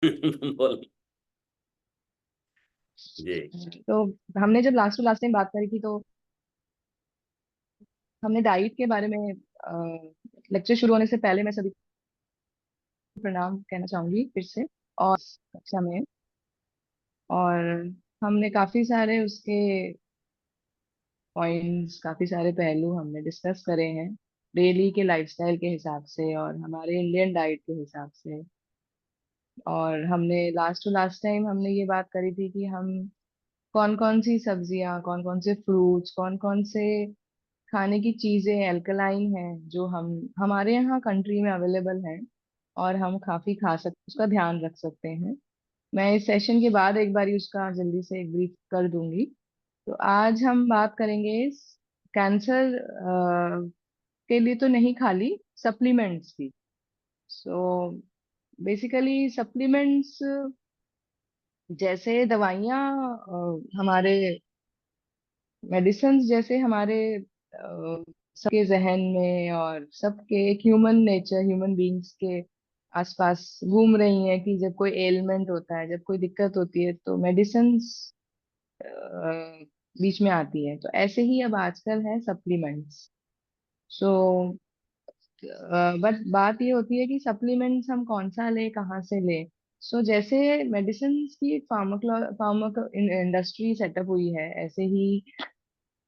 बोल जी। तो हमने जब लास्ट टू लास्ट टाइम बात करी थी, तो हमने डाइट के बारे में, लेक्चर शुरू होने से पहले मैं सभी को प्रणाम कहना चाहूंगी फिर से, और कक्षा में। और हमने काफी सारे उसके पॉइंट्स, काफी सारे पहलू हमने डिस्कस करे हैं, डेली के लाइफस्टाइल के हिसाब से और हमारे इंडियन डाइट के हिसाब से। और हमने लास्ट टू लास्ट टाइम हमने ये बात करी थी कि हम कौन कौन सी सब्जियां, कौन कौन से फ्रूट्स, कौन कौन से खाने की चीजें अल्कलाइन हैं जो हम हमारे यहाँ कंट्री में अवेलेबल हैं, और हम काफी खा सकते, उसका ध्यान रख सकते हैं। मैं इस सेशन के बाद एक बार उसका जल्दी से एक ब्रीफ कर दूंगी। तो आज हम बात करेंगे कैंसर के लिए, तो नहीं, खाली सप्लीमेंट्स की। सो बेसिकली सप्लीमेंट्स जैसे दवाइयाँ, हमारे मेडिसिन जैसे हमारे सबके जहन में और सबके एक ह्यूमन नेचर, ह्यूमन बीइंग्स के आसपास घूम रही हैं कि जब कोई एलिमेंट होता है, जब कोई दिक्कत होती है, तो मेडिसिन बीच में आती है। तो ऐसे ही अब आजकल है सप्लीमेंट्स। सो बट बात ये होती है कि सप्लीमेंट्स हम कौन सा ले, कहाँ से ले। सो जैसे मेडिसिन की एक फार्माको इंडस्ट्री सेटअप हुई है, ऐसे ही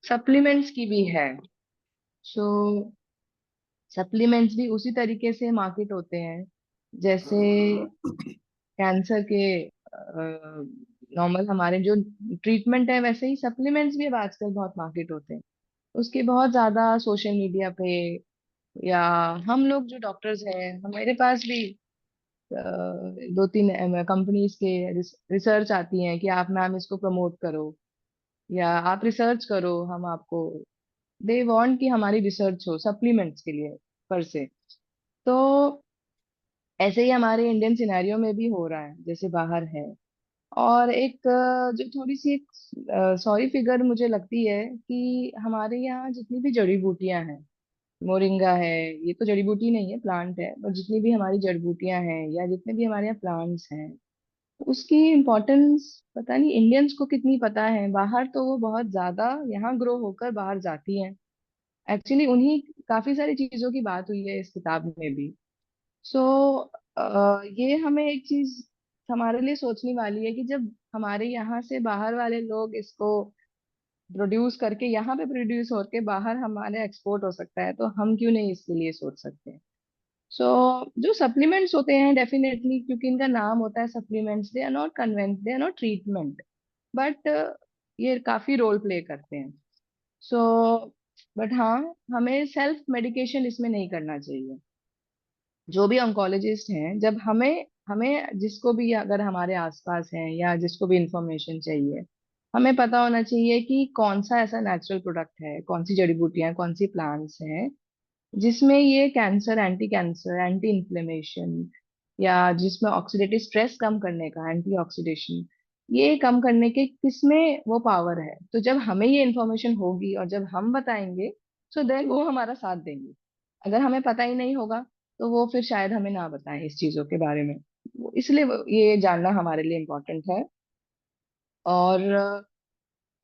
सप्लीमेंट्स की भी है। सो सप्लीमेंट्स भी उसी तरीके से मार्केट होते हैं जैसे कैंसर के नॉर्मल हमारे जो ट्रीटमेंट है, वैसे ही सप्लीमेंट्स भी अब आजकल बहुत मार्केट होते हैं। उसके बहुत ज्यादा सोशल मीडिया पे, या हम लोग जो डॉक्टर्स हैं, हमारे पास भी दो तीन कंपनीज के रिसर्च आती हैं कि आप मैम इसको प्रमोट करो, या आप रिसर्च करो, हम आपको, दे वांट कि हमारी रिसर्च हो सप्लीमेंट्स के लिए पर से। तो ऐसे ही हमारे इंडियन सिनेरियो में भी हो रहा है जैसे बाहर है। और एक जो थोड़ी सी एक सॉरी फिगर मुझे लगती है कि हमारे यहाँ जितनी भी जड़ी बूटियां हैं, मोरिंगा है, ये तो जड़ी बूटी नहीं है, प्लांट है, पर जितनी भी हमारी जड़ी बूटियां हैं या जितने भी हमारे यहाँ प्लांट्स हैं, उसकी इम्पोर्टेंस पता नहीं इंडियंस को कितनी पता है। बाहर तो वो बहुत ज्यादा यहाँ ग्रो होकर बाहर जाती हैं। एक्चुअली उन्हीं काफी सारी चीजों की बात हुई है इस किताब में भी। सो ये हमें एक चीज हमारे लिए सोचने वाली है कि जब हमारे यहाँ से बाहर वाले लोग इसको प्रोड्यूस करके, यहाँ पे प्रोड्यूस होकर बाहर हमारे एक्सपोर्ट हो सकता है, तो हम क्यों नहीं इसके लिए सोच सकते हैं। सो जो सप्लीमेंट्स होते हैं, डेफिनेटली क्योंकि इनका नाम होता है supplements, they are not convent, they are not treatment, but ये काफी रोल प्ले करते हैं। सो बट हाँ, हमें सेल्फ मेडिकेशन इसमें नहीं करना चाहिए। जो भी ऑन्कोलॉजिस्ट हैं, जब हमें हमें जिसको भी अगर हमारे आसपास हैं या जिसको भी इंफॉर्मेशन चाहिए, हमें पता होना चाहिए कि कौन सा ऐसा नेचुरल प्रोडक्ट है, कौन सी जड़ी बूटियां, कौन सी प्लांट्स हैं जिसमें ये cancer, anti cancer, anti inflammation, या जिसमें ऑक्सीडेटिव स्ट्रेस कम करने का, एंटी ऑक्सीडेशन, ये कम करने के किसमें वो पावर है। तो जब हमें ये इन्फॉर्मेशन होगी और जब हम बताएंगे, सो देन वो हमारा साथ देंगे। अगर हमें पता ही नहीं होगा, तो वो फिर शायद हमें ना बताएं इस चीजों के बारे में। इसलिए ये जानना हमारे लिए इम्पोर्टेंट है। और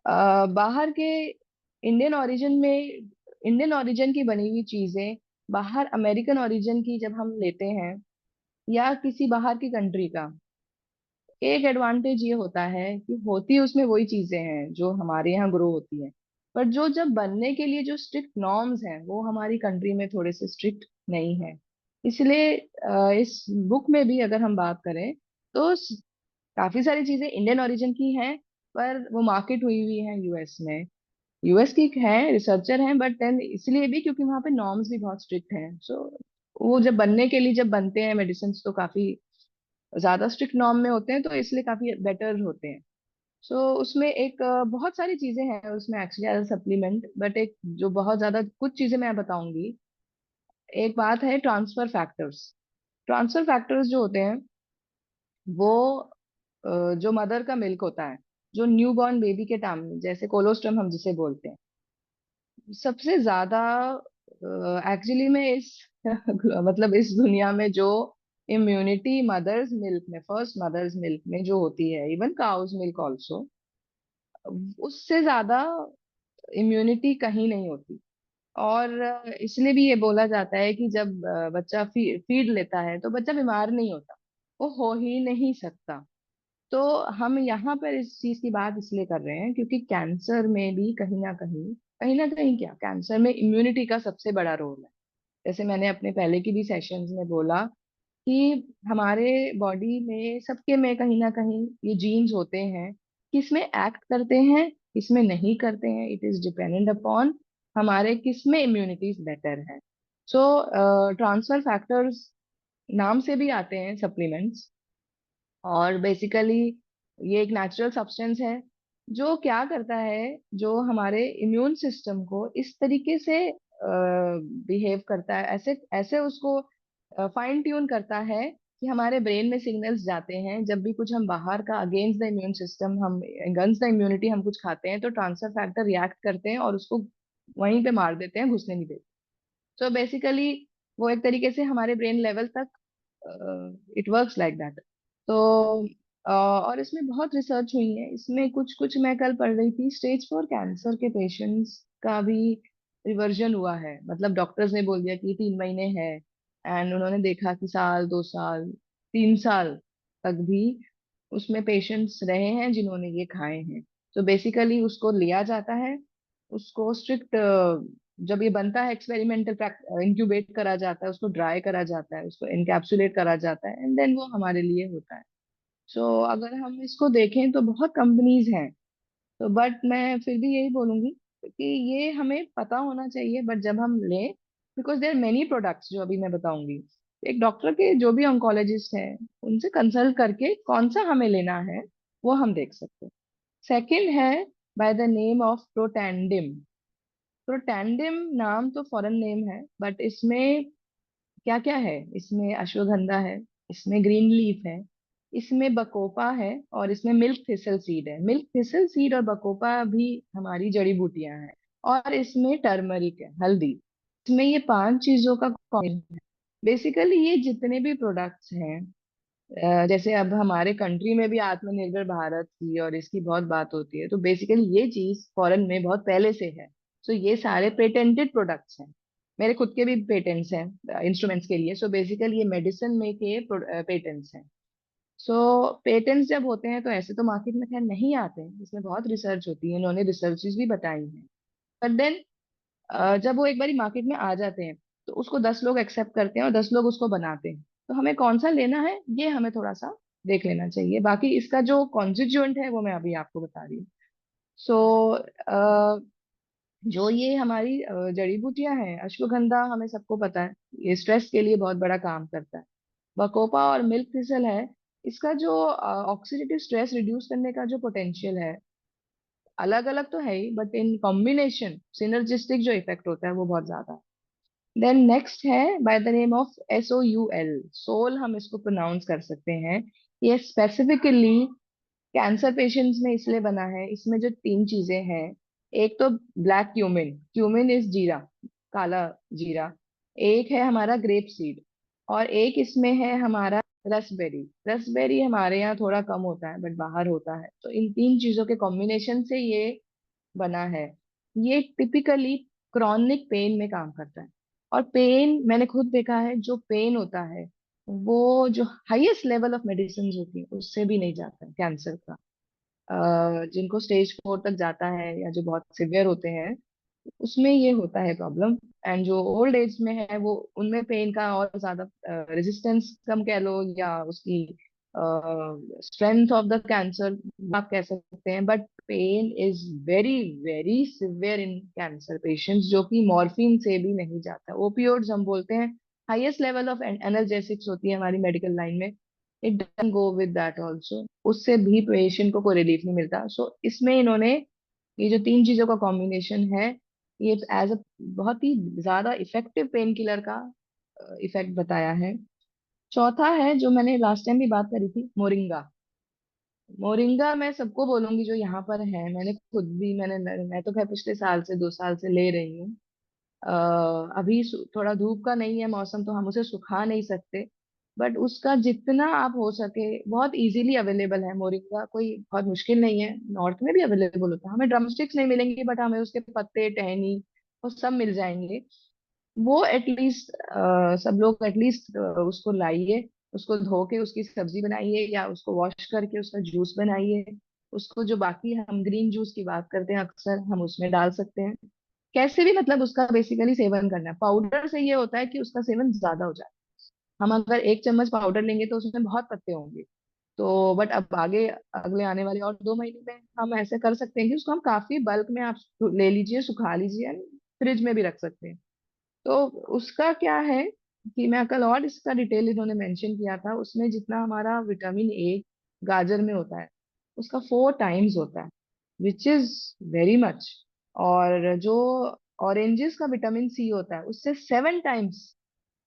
बाहर के इंडियन ओरिजिन में, इंडियन ओरिजिन की बनी हुई चीजें बाहर अमेरिकन ओरिजिन की जब हम लेते हैं, या किसी बाहर की कंट्री का, एक एडवांटेज ये होता है कि होती उसमें वही चीजें हैं जो हमारे यहाँ ग्रो होती हैं, पर जो जब बनने के लिए जो स्ट्रिक्ट नॉर्म्स हैं, वो हमारी कंट्री में थोड़े से स्ट्रिक्ट नहीं है। इसलिए इस बुक में भी अगर हम बात करें, तो काफी सारी चीजें इंडियन ओरिजिन की हैं, पर वो मार्केट हुई हुई है यूएस में। यूएस की है, रिसर्चर हैं, बट देन इसलिए भी क्योंकि वहाँ पे नॉर्म्स भी बहुत स्ट्रिक्ट हैं। सो वो जब बनने के लिए, जब बनते हैं मेडिसिन, तो काफी ज्यादा स्ट्रिक्ट नॉर्म में होते हैं, तो इसलिए काफी बेटर होते हैं। सो उसमें एक बहुत सारी चीजें हैं उसमें एक्चुअली एज सप्लीमेंट, बट एक जो बहुत ज्यादा कुछ चीजें मैं बताऊंगी। एक बात है ट्रांसफर फैक्टर्स। ट्रांसफर फैक्टर्स जो होते हैं, वो जो मदर का मिल्क होता है, जो न्यू बॉर्न बेबी के टाइम में, जैसे कोलोस्ट्रम हम जिसे बोलते हैं, सबसे ज्यादा एक्चुअली में इस मतलब इस दुनिया में जो इम्यूनिटी मदर्स मिल्क में, फर्स्ट मदर्स मिल्क में जो होती है, इवन काउज मिल्क ऑल्सो, उससे ज्यादा इम्यूनिटी कहीं नहीं होती। और इसलिए भी ये बोला जाता है कि जब बच्चा फीड लेता है तो बच्चा बीमार नहीं होता, वो हो ही नहीं सकता। तो हम यहाँ पर इस चीज की बात इसलिए कर रहे हैं क्योंकि कैंसर में भी कहीं ना कहीं क्या, कैंसर में इम्यूनिटी का सबसे बड़ा रोल है। जैसे मैंने अपने पहले की भी सेशंस में बोला कि हमारे बॉडी में सबके में कहीं ना कहीं ये जीन्स होते हैं, किसमें एक्ट करते हैं किसमें नहीं करते हैं, इट इज डिपेंडेंट अपॉन हमारे किसमें इम्यूनिटीज बेटर है। सो ट्रांसफर फैक्टर्स नाम से भी आते हैं सप्लीमेंट्स, और बेसिकली ये एक नेचुरल सब्सटेंस है जो क्या करता है, जो हमारे इम्यून सिस्टम को इस तरीके से बिहेव करता है, ऐसे ऐसे उसको फाइन ट्यून करता है कि हमारे ब्रेन में सिग्नल्स जाते हैं जब भी कुछ हम बाहर का अगेंस्ट द इम्यून सिस्टम, हम अगेंस्ट द इम्यूनिटी हम कुछ खाते हैं, तो ट्रांसफर फैक्टर रिएक्ट करते हैं और उसको वहीं पे मार देते हैं, घुसने नहीं देते। तो बेसिकली वो एक तरीके से हमारे ब्रेन लेवल तक इट वर्क्स लाइक दैट। तो और इसमें बहुत रिसर्च हुई है, इसमें कुछ कुछ मैं कल पढ़ रही थी, स्टेज 4 कैंसर के पेशेंट्स का भी रिवर्जन हुआ है। मतलब डॉक्टर्स ने बोल दिया कि 3 महीने है, एंड उन्होंने देखा कि साल 2 साल 3 साल तक भी उसमें पेशेंट्स रहे हैं जिन्होंने ये खाए हैं। तो बेसिकली उसको लिया जाता है, उसको स्ट्रिक्ट, जब ये बनता है एक्सपेरिमेंटल, इंक्यूबेट करा जाता है, उसको ड्राई करा जाता है, उसको इनकैप्सुलेट करा जाता है, एंड देन वो हमारे लिए होता है। सो अगर हम इसको देखें तो बहुत कंपनीज हैं। तो बट मैं फिर भी यही बोलूंगी कि ये हमें पता होना चाहिए, बट जब हम लें, बिकॉज देर मेनी प्रोडक्ट्स जो अभी मैं बताऊंगी, एक डॉक्टर के जो भी ऑन्कोलॉजिस्ट हैं उनसे कंसल्ट करके कौन सा हमें लेना है वो हम देख सकते हैं। सेकंड है बाय द नेम ऑफ प्रोटैंडिम। प्रोटैंडिम नाम तो फॉरेन नेम है, बट इसमें क्या क्या है, इसमें अश्वगंधा है, इसमें ग्रीन लीफ है, इसमें बकोपा है, और इसमें मिल्क थिसल सीड है। मिल्क थिसल सीड और बकोपा भी हमारी जड़ी बूटियां हैं, और इसमें टर्मरिक है, हल्दी। इसमें ये 5 चीजों का कॉम्बिनेशन है। बेसिकली ये जितने भी प्रोडक्ट्स हैं, जैसे अब हमारे कंट्री में भी आत्मनिर्भर भारत की और इसकी बहुत बात होती है, तो बेसिकली ये चीज फॉरेन में बहुत पहले से है। सो ये सारे पेटेंटेड प्रोडक्ट्स हैं, मेरे खुद के भी पेटेंट्स हैं इंस्ट्रूमेंट्स के लिए। सो बेसिकली ये मेडिसिन में के पेटेंट्स हैं। सो पेटेंट्स जब होते हैं तो ऐसे तो मार्केट में खैर नहीं आते हैं, इसमें बहुत रिसर्च होती है, इन्होंने रिसर्चेस भी बताई हैं। बट देन जब वो एक बारी मार्केट में आ जाते हैं तो उसको 10 लोग एक्सेप्ट करते हैं और 10 लोग उसको बनाते हैं। तो हमें कौन सा लेना है ये हमें थोड़ा सा देख लेना चाहिए। बाकी इसका जो कॉन्स्टिट्यूएंट है वो मैं अभी आपको बता रही हूँ। सो जो ये हमारी जड़ी बूटियां हैं, अश्वगंधा हमें सबको पता है, ये स्ट्रेस के लिए बहुत बड़ा काम करता है। बकोपा और मिल्क थिसल है, इसका जो ऑक्सीडेटिव स्ट्रेस रिड्यूस करने का जो पोटेंशियल है, अलग अलग तो है ही, बट इन कॉम्बिनेशन सिनर्जिस्टिक जो इफेक्ट होता है वो बहुत ज्यादा है। देन नेक्स्ट है by the name of SOUL, soul हम इसको प्रोनाउंस कर सकते हैं। ये स्पेसिफिकली कैंसर पेशेंट्स में इसलिए बना है, इसमें जो 3 चीजें हैं, एक तो ब्लैक क्यूमिन, क्यूमिन इज जीरा, काला जीरा। एक है हमारा ग्रेप सीड, और एक इसमें है हमारा रसबेरी। रसबेरी हमारे यहाँ थोड़ा कम होता है बट बाहर होता है। तो इन 3 चीजों के कॉम्बिनेशन से ये बना है। ये टिपिकली क्रॉनिक पेन में काम करता है, और पेन मैंने खुद देखा है, जो पेन होता है वो जो हाईएस्ट लेवल ऑफ मेडिसिन होती है उससे भी नहीं जाता है कैंसर का। जिनको स्टेज 4 तक जाता है या जो बहुत सिवियर होते हैं उसमें ये होता है प्रॉब्लम। एंड जो ओल्ड एज में है वो, उनमें पेन का और ज्यादा रेजिस्टेंस कम कह लो, या उसकी स्ट्रेंथ ऑफ द कैंसर आप कह सकते हैं। But pain is very very severe in cancer patients, जो कि मॉर्फिन से भी नहीं जाता। ओपियोइड्स हम बोलते हैं, हाईएस्ट लेवल ऑफ एनाल्जेसिक्स होती है हमारी मेडिकल लाइन में, it doesn't go with that also, उससे भी पेशेंट को कोई रिलीफ नहीं मिलता। सो इसमें इन्होंने ये जो 3 चीजों का कॉम्बिनेशन है, ये एज अ बहुत ही ज्यादा इफेक्टिव पेन किलर का इफेक्ट बताया है। चौथा है जो मैंने लास्ट टाइम भी बात करी थी, मोरिंगा। मोरिंगा मैं सबको बोलूंगी जो यहाँ पर है, मैंने खुद भी, मैं तो खैर पिछले साल से 2 साल से ले रही हूँ। अभी थोड़ा धूप का नहीं है मौसम तो हम उसे सुखा नहीं सकते, बट उसका जितना आप हो सके, बहुत इजीली अवेलेबल है मोरिंगा, कोई बहुत मुश्किल नहीं है, नॉर्थ में भी अवेलेबल होता है। हमें ड्रमस्टिक्स नहीं मिलेंगे बट हमें उसके पत्ते, टहनी, वो सब मिल जाएंगे। वो एटलीस्ट सब लोग एटलीस्ट उसको लाइए, उसको धो के उसकी सब्जी बनाइए या उसको वॉश करके उसका जूस बनाइए। उसको जो बाकी हम ग्रीन जूस की बात करते हैं अक्सर, हम उसमें डाल सकते हैं। कैसे भी मतलब उसका बेसिकली सेवन करना है। पाउडर से ये होता है कि उसका सेवन ज्यादा हो जाए। हम अगर 1 चम्मच पाउडर लेंगे तो उसमें बहुत पत्ते होंगे। तो बट अब आगे अगले आने वाले और 2 महीने में हम ऐसे कर सकते हैं कि उसको हम काफी बल्क में आप ले लीजिए, सुखा लीजिए, फ्रिज में भी रख सकते हैं। तो उसका क्या है कि मैं कल और इसका डिटेल इन्होंने मेंशन किया था, उसमें जितना हमारा विटामिन ए गाजर में होता है उसका 4 टाइम्स होता है, विच इज वेरी मच। और जो ऑरेंजेस का विटामिन सी होता है उससे 7 times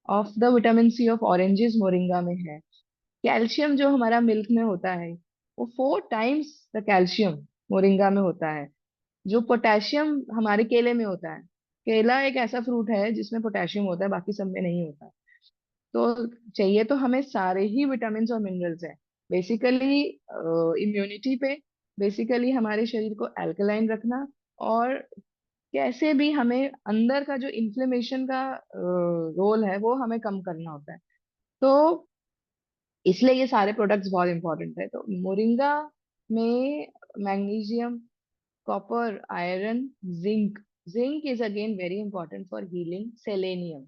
of the vitamin C of oranges moringa में है। कैल्शियम जो हमारा मिल्क में होता है वो 4 टाइम्स द कैल्शियम मोरिंगा में होता है। जो पोटेशियम हमारे केले में होता है, केला एक ऐसा फ्रूट है जिसमें पोटेशियम होता है, बाकी सब में नहीं होता। तो चाहिए तो हमें सारे ही विटामिन और मिनरल्स है बेसिकली इम्यूनिटी पे, बेसिकली हमारे शरीर को अल्कलाइन रखना, और कैसे भी हमें अंदर का जो इन्फ्लेमेशन का रोल है वो हमें कम करना होता है। तो इसलिए ये सारे प्रोडक्ट्स बहुत इंपॉर्टेंट है। तो मोरिंगा में magnesium, copper, iron, zinc, zinc is again very important for healing, selenium,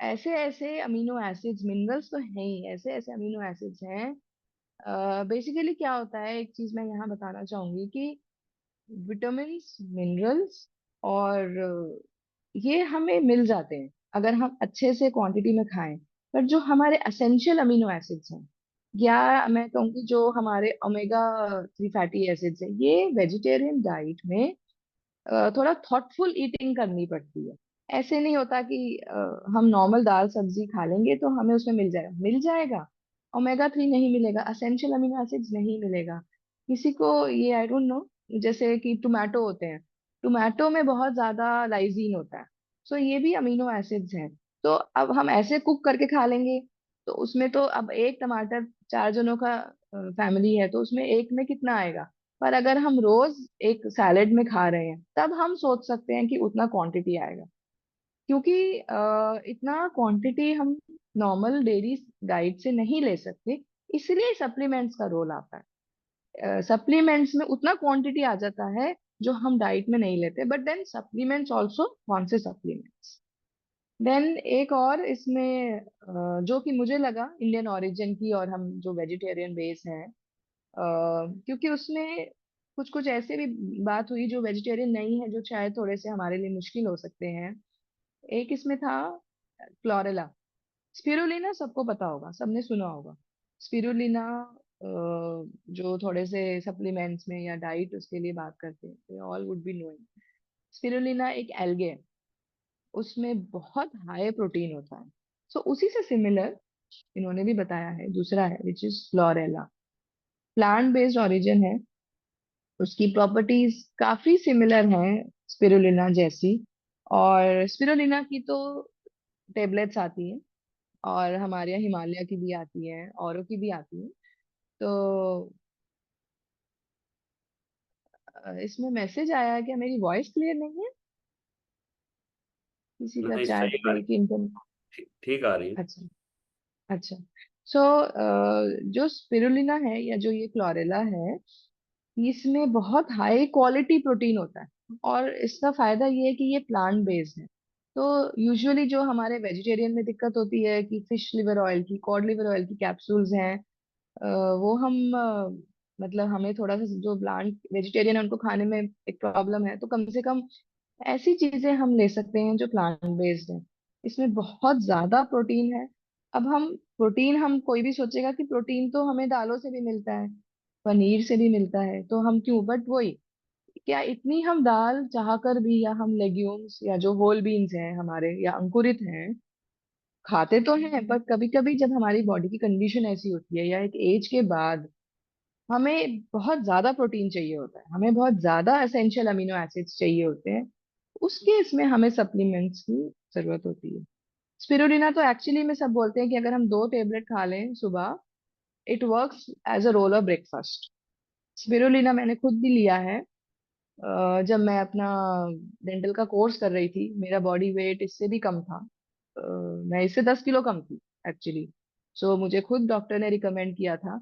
ऐसे ऐसे अमीनो एसिड्स, मिनरल्स तो हैं ही, ऐसे ऐसे अमीनो एसिड्स हैं। बेसिकली क्या होता है, एक चीज मैं यहाँ बताना चाहूंगी कि विटामिन्स, मिनरल्स और ये हमें मिल जाते हैं अगर हम अच्छे से क्वांटिटी में खाएं। पर जो हमारे असेंशियल अमीनो एसिड्स हैं, या मैं कहूँगी जो हमारे ओमेगा 3 फैटी एसिड्स हैं, ये वेजिटेरियन डाइट में थोड़ा थॉटफुल ईटिंग करनी पड़ती है। ऐसे नहीं होता कि हम नॉर्मल दाल सब्जी खा लेंगे तो हमें उसमें मिल जाएगा, ओमेगा 3 नहीं मिलेगा, असेंशियल अमीनो एसिड्स नहीं मिलेगा। किसी को ये आई डोंट नो, जैसे कि टोमेटो होते हैं, टोमेटो में बहुत ज्यादा लाइजीन होता है, सो ये भी अमीनो एसिड्स हैं। तो अब हम ऐसे कुक करके खा लेंगे तो उसमें तो अब एक टमाटर 4 जनों का फैमिली है तो उसमें एक में कितना आएगा। पर अगर हम रोज एक सैलेड में खा रहे हैं तब हम सोच सकते हैं कि उतना क्वांटिटी आएगा, क्योंकि इतना क्वांटिटी हम नॉर्मल डेली डाइट से नहीं ले सकते। इसलिए सप्लीमेंट्स का रोल आता है। सप्लीमेंट्स में उतना क्वांटिटी आ जाता है जो हम डाइट में नहीं लेते। बट देन सप्लीमेंट्स ऑल्सो, कौन से सप्लीमेंट्स, देन एक और इसमें जो कि मुझे लगा इंडियन ओरिजिन की, और हम जो वेजिटेरियन बेस हैं, क्योंकि उसमें कुछ कुछ ऐसे भी बात हुई जो वेजिटेरियन नहीं है, जो शायद थोड़े से हमारे लिए मुश्किल हो सकते हैं। एक इसमें था क्लोरेला, स्पिरुलिना सबको पता होगा, सबने सुना होगा। स्पिरुलिना जो थोड़े से सप्लीमेंट्स में या डाइट उसके लिए बात करते हैं, they all would be knowing. Spirulina एक एल्गे है, उसमें बहुत हाई प्रोटीन होता है। सो उसी से सिमिलर इन्होंने भी बताया है दूसरा है which is chlorella, plant based origin है, उसकी प्रॉपर्टीज काफी सिमिलर हैं स्पिरुलिना जैसी। और स्पिरुलिना की तो टेबलेट्स आती हैं, और हमारे यहाँ हिमालय की भी आती है, औरों की भी आती है। तो इसमें मैसेज आया है कि मेरी वॉइस क्लियर नहीं है, किसी का नहीं, चैट सही आ पे रही। कि इनकम। ठीक आ रही। अच्छा, अच्छा। सो जो स्पिरुलिना है या जो ये क्लोरेला है, इसमें बहुत हाई क्वालिटी प्रोटीन होता है। और इसका फायदा ये है कि ये प्लांट बेस्ड है। तो यूजुअली जो हमारे वेजिटेरियन में दिक्कत होती है कि फिश लिवर ऑयल की, कॉड लिवर ऑयल की कैप्सूल्स हैं, वो हम मतलब हमें थोड़ा सा, जो प्लांट वेजिटेरियन है उनको खाने में एक प्रॉब्लम है, तो कम से कम ऐसी चीजें हम ले सकते हैं जो प्लांट बेस्ड है। इसमें बहुत ज्यादा प्रोटीन है। अब हम प्रोटीन, हम कोई भी सोचेगा कि प्रोटीन तो हमें दालों से भी मिलता है, पनीर से भी मिलता है, तो हम क्यों, बट वही, क्या इतनी हम दाल चाह कर भी, या हम लेग्यूम्स या जो होल बीन्स हैं हमारे या अंकुरित हैं खाते तो हैं, पर कभी कभी जब हमारी बॉडी की कंडीशन ऐसी होती है या एक एज के बाद हमें बहुत ज्यादा प्रोटीन चाहिए होता है, हमें बहुत ज्यादा एसेंशियल अमीनो एसिड्स चाहिए होते हैं, उस केस में हमें सप्लीमेंट्स की जरूरत होती है। स्पिरुलिना तो एक्चुअली में सब बोलते हैं कि अगर हम 2 टेबलेट खा लें सुबह, it works as a role of breakfast. Spirulina मैंने खुद भी लिया है। जब मैं अपना डेंटल का कोर्स कर रही थी, मेरा बॉडी वेट इससे भी कम था। अ, मैं इससे 10 किलो कम थी एक्चुअली। सो मुझे खुद डॉक्टर ने रिकमेंड किया था,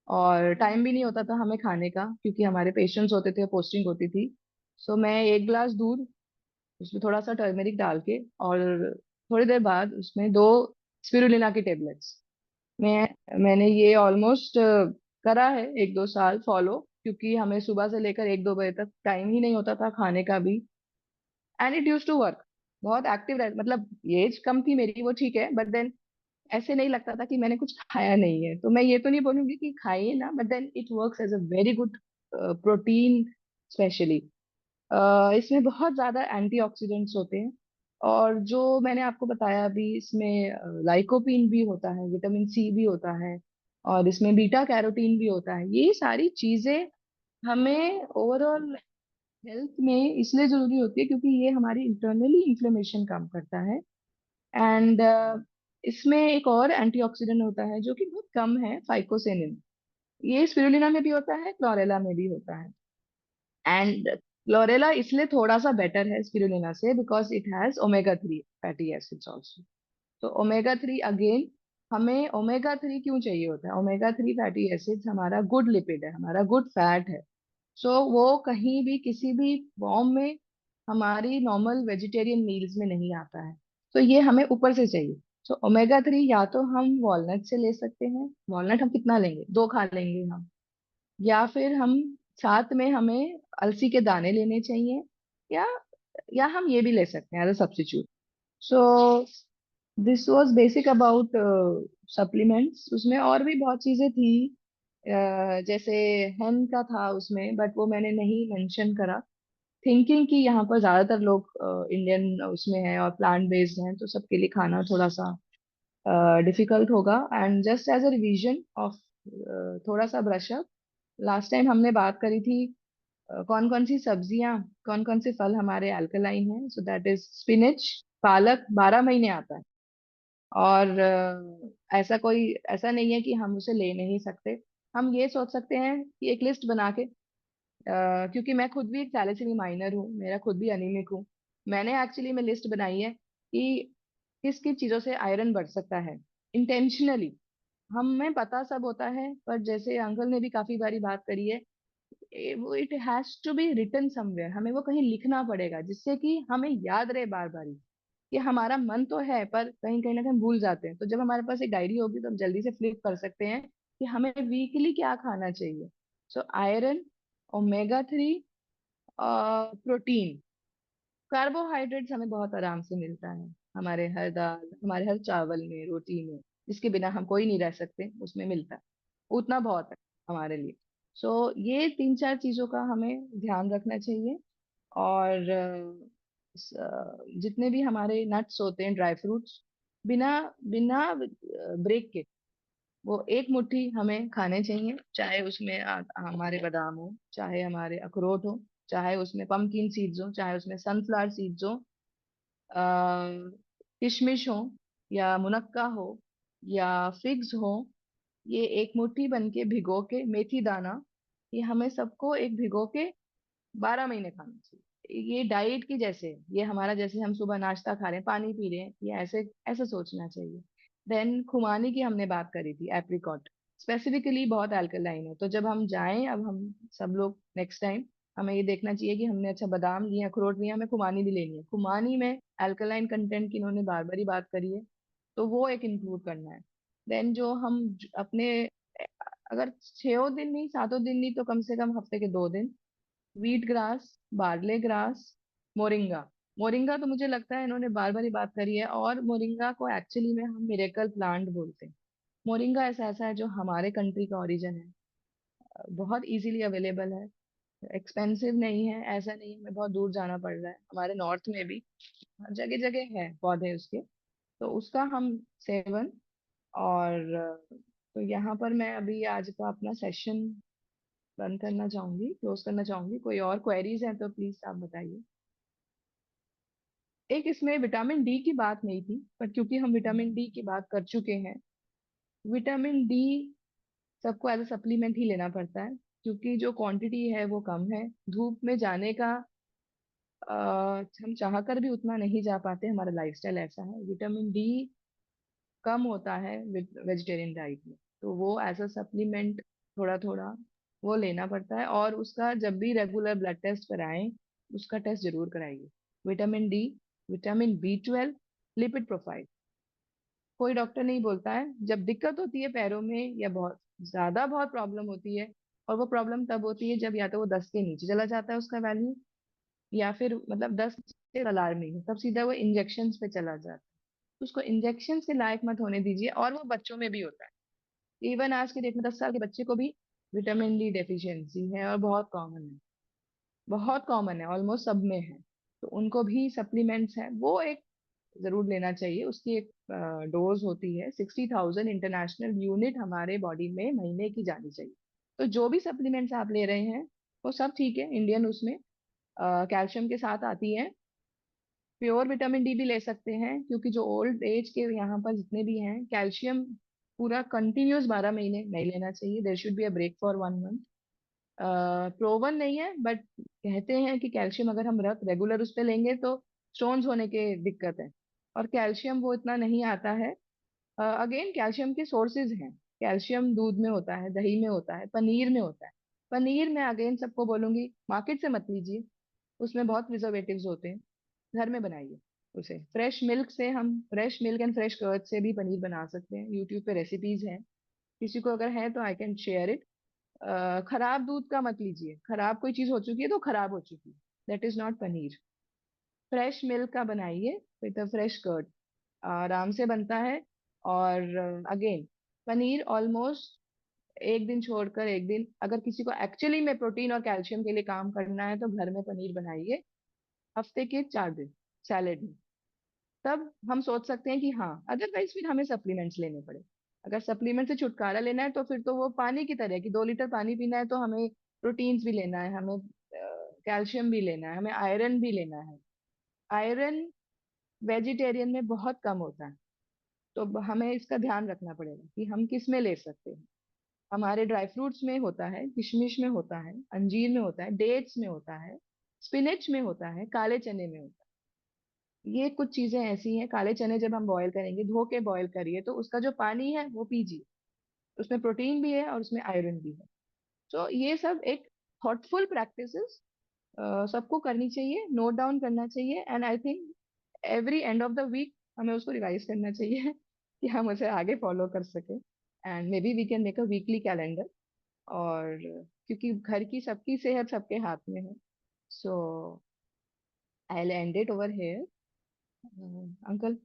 और टाइम भी नहीं होता था हमें खाने का क्योंकि हमारे पेशेंट्स होते थे, पोस्टिंग होती थी। सो मैं एक ग्लास दूध, उसमें थोड़ा सा टर्मरिक डाल के, और थोड़ी देर बाद उसमें 2 स्पिरुलिना की टेबलेट्स, मैंने ये ऑलमोस्ट करा है 1-2 साल फॉलो, क्योंकि हमें सुबह से लेकर 1-2 बजे तक टाइम ही नहीं होता था खाने का भी। And it used to work. बहुत एक्टिव रह, मतलब एज कम थी मेरी, वो ठीक है, बट देन ऐसे नहीं लगता था कि मैंने कुछ खाया नहीं है। तो मैं ये तो नहीं बोलूंगी कि खाइए ना, but then it works as a very good protein specially. इसमें बहुत ज्यादा एंटीऑक्सीडेंट्स होते हैं। और जो मैंने आपको बताया अभी, इसमें लाइकोपीन भी होता है, विटामिन सी भी होता है, और इसमें बीटा कैरोटीन भी होता है। ये सारी चीजें हमें ओवरऑल हेल्थ में इसलिए जरूरी होती है क्योंकि ये हमारी इंटरनली इन्फ्लेमेशन कम करता है। एंड इसमें एक और एंटीऑक्सीडेंट होता है जो कि बहुत कम है, फाइकोसेनिन। ये स्पिरुलिना में भी होता है, क्लोरेला में भी होता है। एंड क्लोरेला इसलिए थोड़ा सा बेटर है स्पिरुलिना से because it has omega 3 fatty acids also. तो ओमेगा 3 अगेन, हमें ओमेगा 3 क्यों चाहिए होता है? ओमेगा 3 फैटी एसिड्स हमारा गुड लिपिड है, हमारा गुड फैट है। सो वो कहीं भी किसी भी फॉर्म में हमारी नॉर्मल वेजिटेरियन मील्स में नहीं आता है। तो ये हमें ऊपर से चाहिए। सो ओमेगा 3 या तो हम वॉलनट से ले सकते हैं। वॉलनट हम कितना लेंगे? 2 खा लेंगे हम। या फिर हम साथ में हमें अलसी के दाने लेने चाहिए, या हम ये भी ले सकते हैं as a substitute. So this was basic about supplements. उसमें और भी बहुत चीजें थी, जैसे हेन का था उसमें, बट वो मैंने नहीं मेंशन करा, थिंकिंग कि यहाँ पर ज्यादातर लोग इंडियन उसमें हैं और प्लांट बेस्ड हैं, तो सबके लिए खाना थोड़ा सा डिफिकल्ट होगा। And just as a revision of, थोड़ा सा ब्रश अप, लास्ट टाइम हमने बात करी थी कौन कौन सी सब्जियां, कौन कौन से फल हमारे अल्कलाइन हैं। So that is spinach. पालक 12 महीने आता है, और ऐसा नहीं है कि हम उसे ले नहीं सकते। हम ये सोच सकते हैं कि एक लिस्ट बना के, क्योंकि मैं खुद भी एक थैलेसीमिया माइनर हूँ, मेरा खुद भी अनीमिक हूँ। मैंने एक्चुअली में लिस्ट बनाई है कि किस किस चीजों से आयरन बढ़ सकता है इंटेंशनली। हमें पता सब होता है, पर जैसे अंकल ने भी काफी बारी बात करी है, वो it has to be written somewhere, हमें वो कहीं लिखना पड़ेगा जिससे कि हमें याद रहे बार बार। कि हमारा मन तो है, पर कहीं कहीं ना कहीं भूल जाते हैं। तो जब हमारे पास एक डायरी होगी तो हम जल्दी से फ्लिप कर सकते हैं कि हमें वीकली क्या खाना चाहिए। So iron, omega 3, protein, carbohydrates हमें बहुत आराम से मिलता है हमारे हर दाल, हमारे हर चावल में, रोटी में, जिसके बिना हम कोई नहीं रह सकते, उसमें मिलता है। उतना बहुत है हमारे लिए। सो ये 3-4 चीजों का हमें ध्यान रखना चाहिए। और जितने भी हमारे नट्स होते हैं, ड्राई फ्रूट्स, बिना बिना ब्रेक के वो एक मुट्ठी हमें खाने चाहिए। चाहे उसमें हमारे बादाम हो, चाहे हमारे अखरोट हो, चाहे उसमें पंपकिन सीड्स हो, चाहे उसमें सनफ्लावर सीड्स हो, किशमिश हो, या मुनक्का हो, या फिग्स हो। ये एक मुट्ठी बन के भिगो के, मेथी दाना, ये हमें सबको एक भिगो के 12 महीने खाना चाहिए। ये डाइट की जैसे है, ये हमारा जैसे हम सुबह नाश्ता खा रहे हैं, पानी पी रहे हैं, ये ऐसे ऐसे सोचना चाहिए। देन खुमानी की हमने बात करी थी, एप्रिकॉट स्पेसिफिकली बहुत अल्कलाइन है। तो जब हम जाएं, अब हम सब लोग नेक्स्ट टाइम, हमें ये देखना चाहिए कि हमने अच्छा बादाम लिए, अखरोट लिए, हमें खुमानी भी लेनी है। खुमानी में अल्कलाइन कंटेंट की इन्होंने बार बार ही बात करी है, तो वो एक इंक्लूड करना है। देन जो हम अपने, अगर 6 दिन नहीं, 7 दिन नहीं, तो कम से कम हफ्ते के 2 दिन wheat grass, barley grass, moringa. Moringa तो मुझे लगता है इन्होंने बार बार ही बात करी है, और मोरिंगा को एक्चुअली में हम मिरेकल प्लांट बोलते हैं। मोरिंगा ऐसा ऐसा है जो हमारे कंट्री का ओरिजिन है, बहुत इजीली अवेलेबल है, एक्सपेंसिव नहीं है, ऐसा नहीं है हमें बहुत दूर जाना पड़ रहा है। हमारे नॉर्थ में भी हर जगह जगह है पौधे उसके, तो उसका हम सेवन। और तो यहाँ पर मैं अभी आज का अपना सेशन बंद करना चाहूंगी, क्लोज करना चाहूंगी। कोई और क्वेरीज हैं तो प्लीज आप बताइए। एक इसमें विटामिन डी की बात नहीं थी, पर क्योंकि हम विटामिन डी की बात कर चुके हैं, विटामिन डी सबको एज अ सप्लीमेंट ही लेना पड़ता है, क्योंकि जो क्वांटिटी है वो कम है। धूप में जाने का हम चाहकर भी उतना नहीं जा पाते, हमारा लाइफस्टाइल ऐसा है। विटामिन डी कम होता है वेजिटेरियन डाइट में, तो वो एज अ सप्लीमेंट थोड़ा थोड़ा वो लेना पड़ता है। और उसका जब भी रेगुलर ब्लड टेस्ट कराएं, उसका टेस्ट जरूर कराइए। Vitamin D, vitamin B12, lipid profile. कोई डॉक्टर नहीं बोलता है जब दिक्कत होती है पैरों में या बहुत ज्यादा बहुत प्रॉब्लम होती है, और वो प्रॉब्लम तब होती है जब या तो वो 10 के नीचे चला जाता है उसका वैल्यू, या फिर मतलब 10 से अलार्मिंग है, तब सीधा वो इंजेक्शन पे चला जाता है। तो उसको इंजेक्शन के लायक मत होने दीजिए। और वो बच्चों में भी होता है, इवन आज के डेट में 10 साल के बच्चे को भी विटामिन डी डेफिशिएंसी है, और बहुत कॉमन है, बहुत कॉमन है, ऑलमोस्ट सब में है। तो उनको भी सप्लीमेंट्स है, वो एक जरूर लेना चाहिए। उसकी एक डोज होती है 60,000 इंटरनेशनल यूनिट हमारे बॉडी में महीने की जानी चाहिए। तो जो भी सप्लीमेंट्स आप ले रहे हैं वो सब ठीक है, इंडियन उसमें कैल्शियम के साथ आती है। प्योर विटामिन डी भी ले सकते हैं, क्योंकि जो ओल्ड एज के यहाँ पर जितने भी हैं, कैल्शियम पूरा कंटिन्यूस 12 महीने नहीं लेना चाहिए, there should be a break for 1 month. Proven नहीं है, बट कहते हैं कि कैल्शियम अगर हम रेगुलर उस पे लेंगे तो स्टोन्स होने के दिक्कत है, और कैल्शियम वो इतना नहीं आता है। अगेन कैल्शियम के सोर्सेज हैं, कैल्शियम दूध में होता है, दही में होता है, पनीर में होता है। पनीर में अगेन सबको बोलूंगी मार्केट से मत लीजिए, उसमें बहुत प्रिजर्वेटिव्स होते हैं। घर में बनाइए उसे फ्रेश मिल्क से। हम fresh milk and fresh curd से भी पनीर बना सकते हैं, यूट्यूब पे रेसिपीज हैं, किसी को अगर है तो आई कैन शेयर इट। खराब दूध का मत लीजिए, खराब कोई चीज हो चुकी है तो खराब हो चुकी है, that is not paneer. Fresh milk का बनाइए विद अ फ्रेश कर्ड, आराम से बनता है। और अगेन पनीर ऑलमोस्ट एक दिन छोड़कर एक दिन, अगर किसी को एक्चुअली में प्रोटीन और कैल्शियम के लिए काम करना है तो घर में पनीर बनाइए, हफ्ते के 4 दिन सैलेड में। तब हम सोच सकते हैं कि हाँ, अदरवाइज फिर हमें सप्लीमेंट्स लेने पड़े। अगर सप्लीमेंट से छुटकारा लेना है तो फिर तो वो पानी की तरह है कि 2 लीटर पानी पीना है, तो हमें प्रोटीन्स भी लेना है, हमें कैल्शियम भी लेना है, हमें आयरन भी लेना है। आयरन वेजिटेरियन में बहुत कम होता है, तो हमें इसका ध्यान रखना पड़ेगा कि हम किस में ले सकते हैं। हमारे ड्राई फ्रूट्स में होता है, किशमिश में होता है, अंजीर में होता है, डेट्स में होता है, स्पिनच में होता है, काले चने में होता है। ये कुछ चीजें ऐसी हैं। काले चने जब हम बॉईल करेंगे, धो के बॉईल करिए, तो उसका जो पानी है वो पीजिए, उसमें प्रोटीन भी है और उसमें आयरन भी है। तो ये सब एक थॉटफुल प्रैक्टिसेस सबको करनी चाहिए, नोट डाउन करना चाहिए, and I think every end of the week हमें उसको रिवाइज करना चाहिए कि हम उसे आगे फॉलो कर सके। And maybe we can make a weekly calendar. और क्योंकि घर की सबकी सेहत सबके हाथ में है, so I will end it over here. Uncle,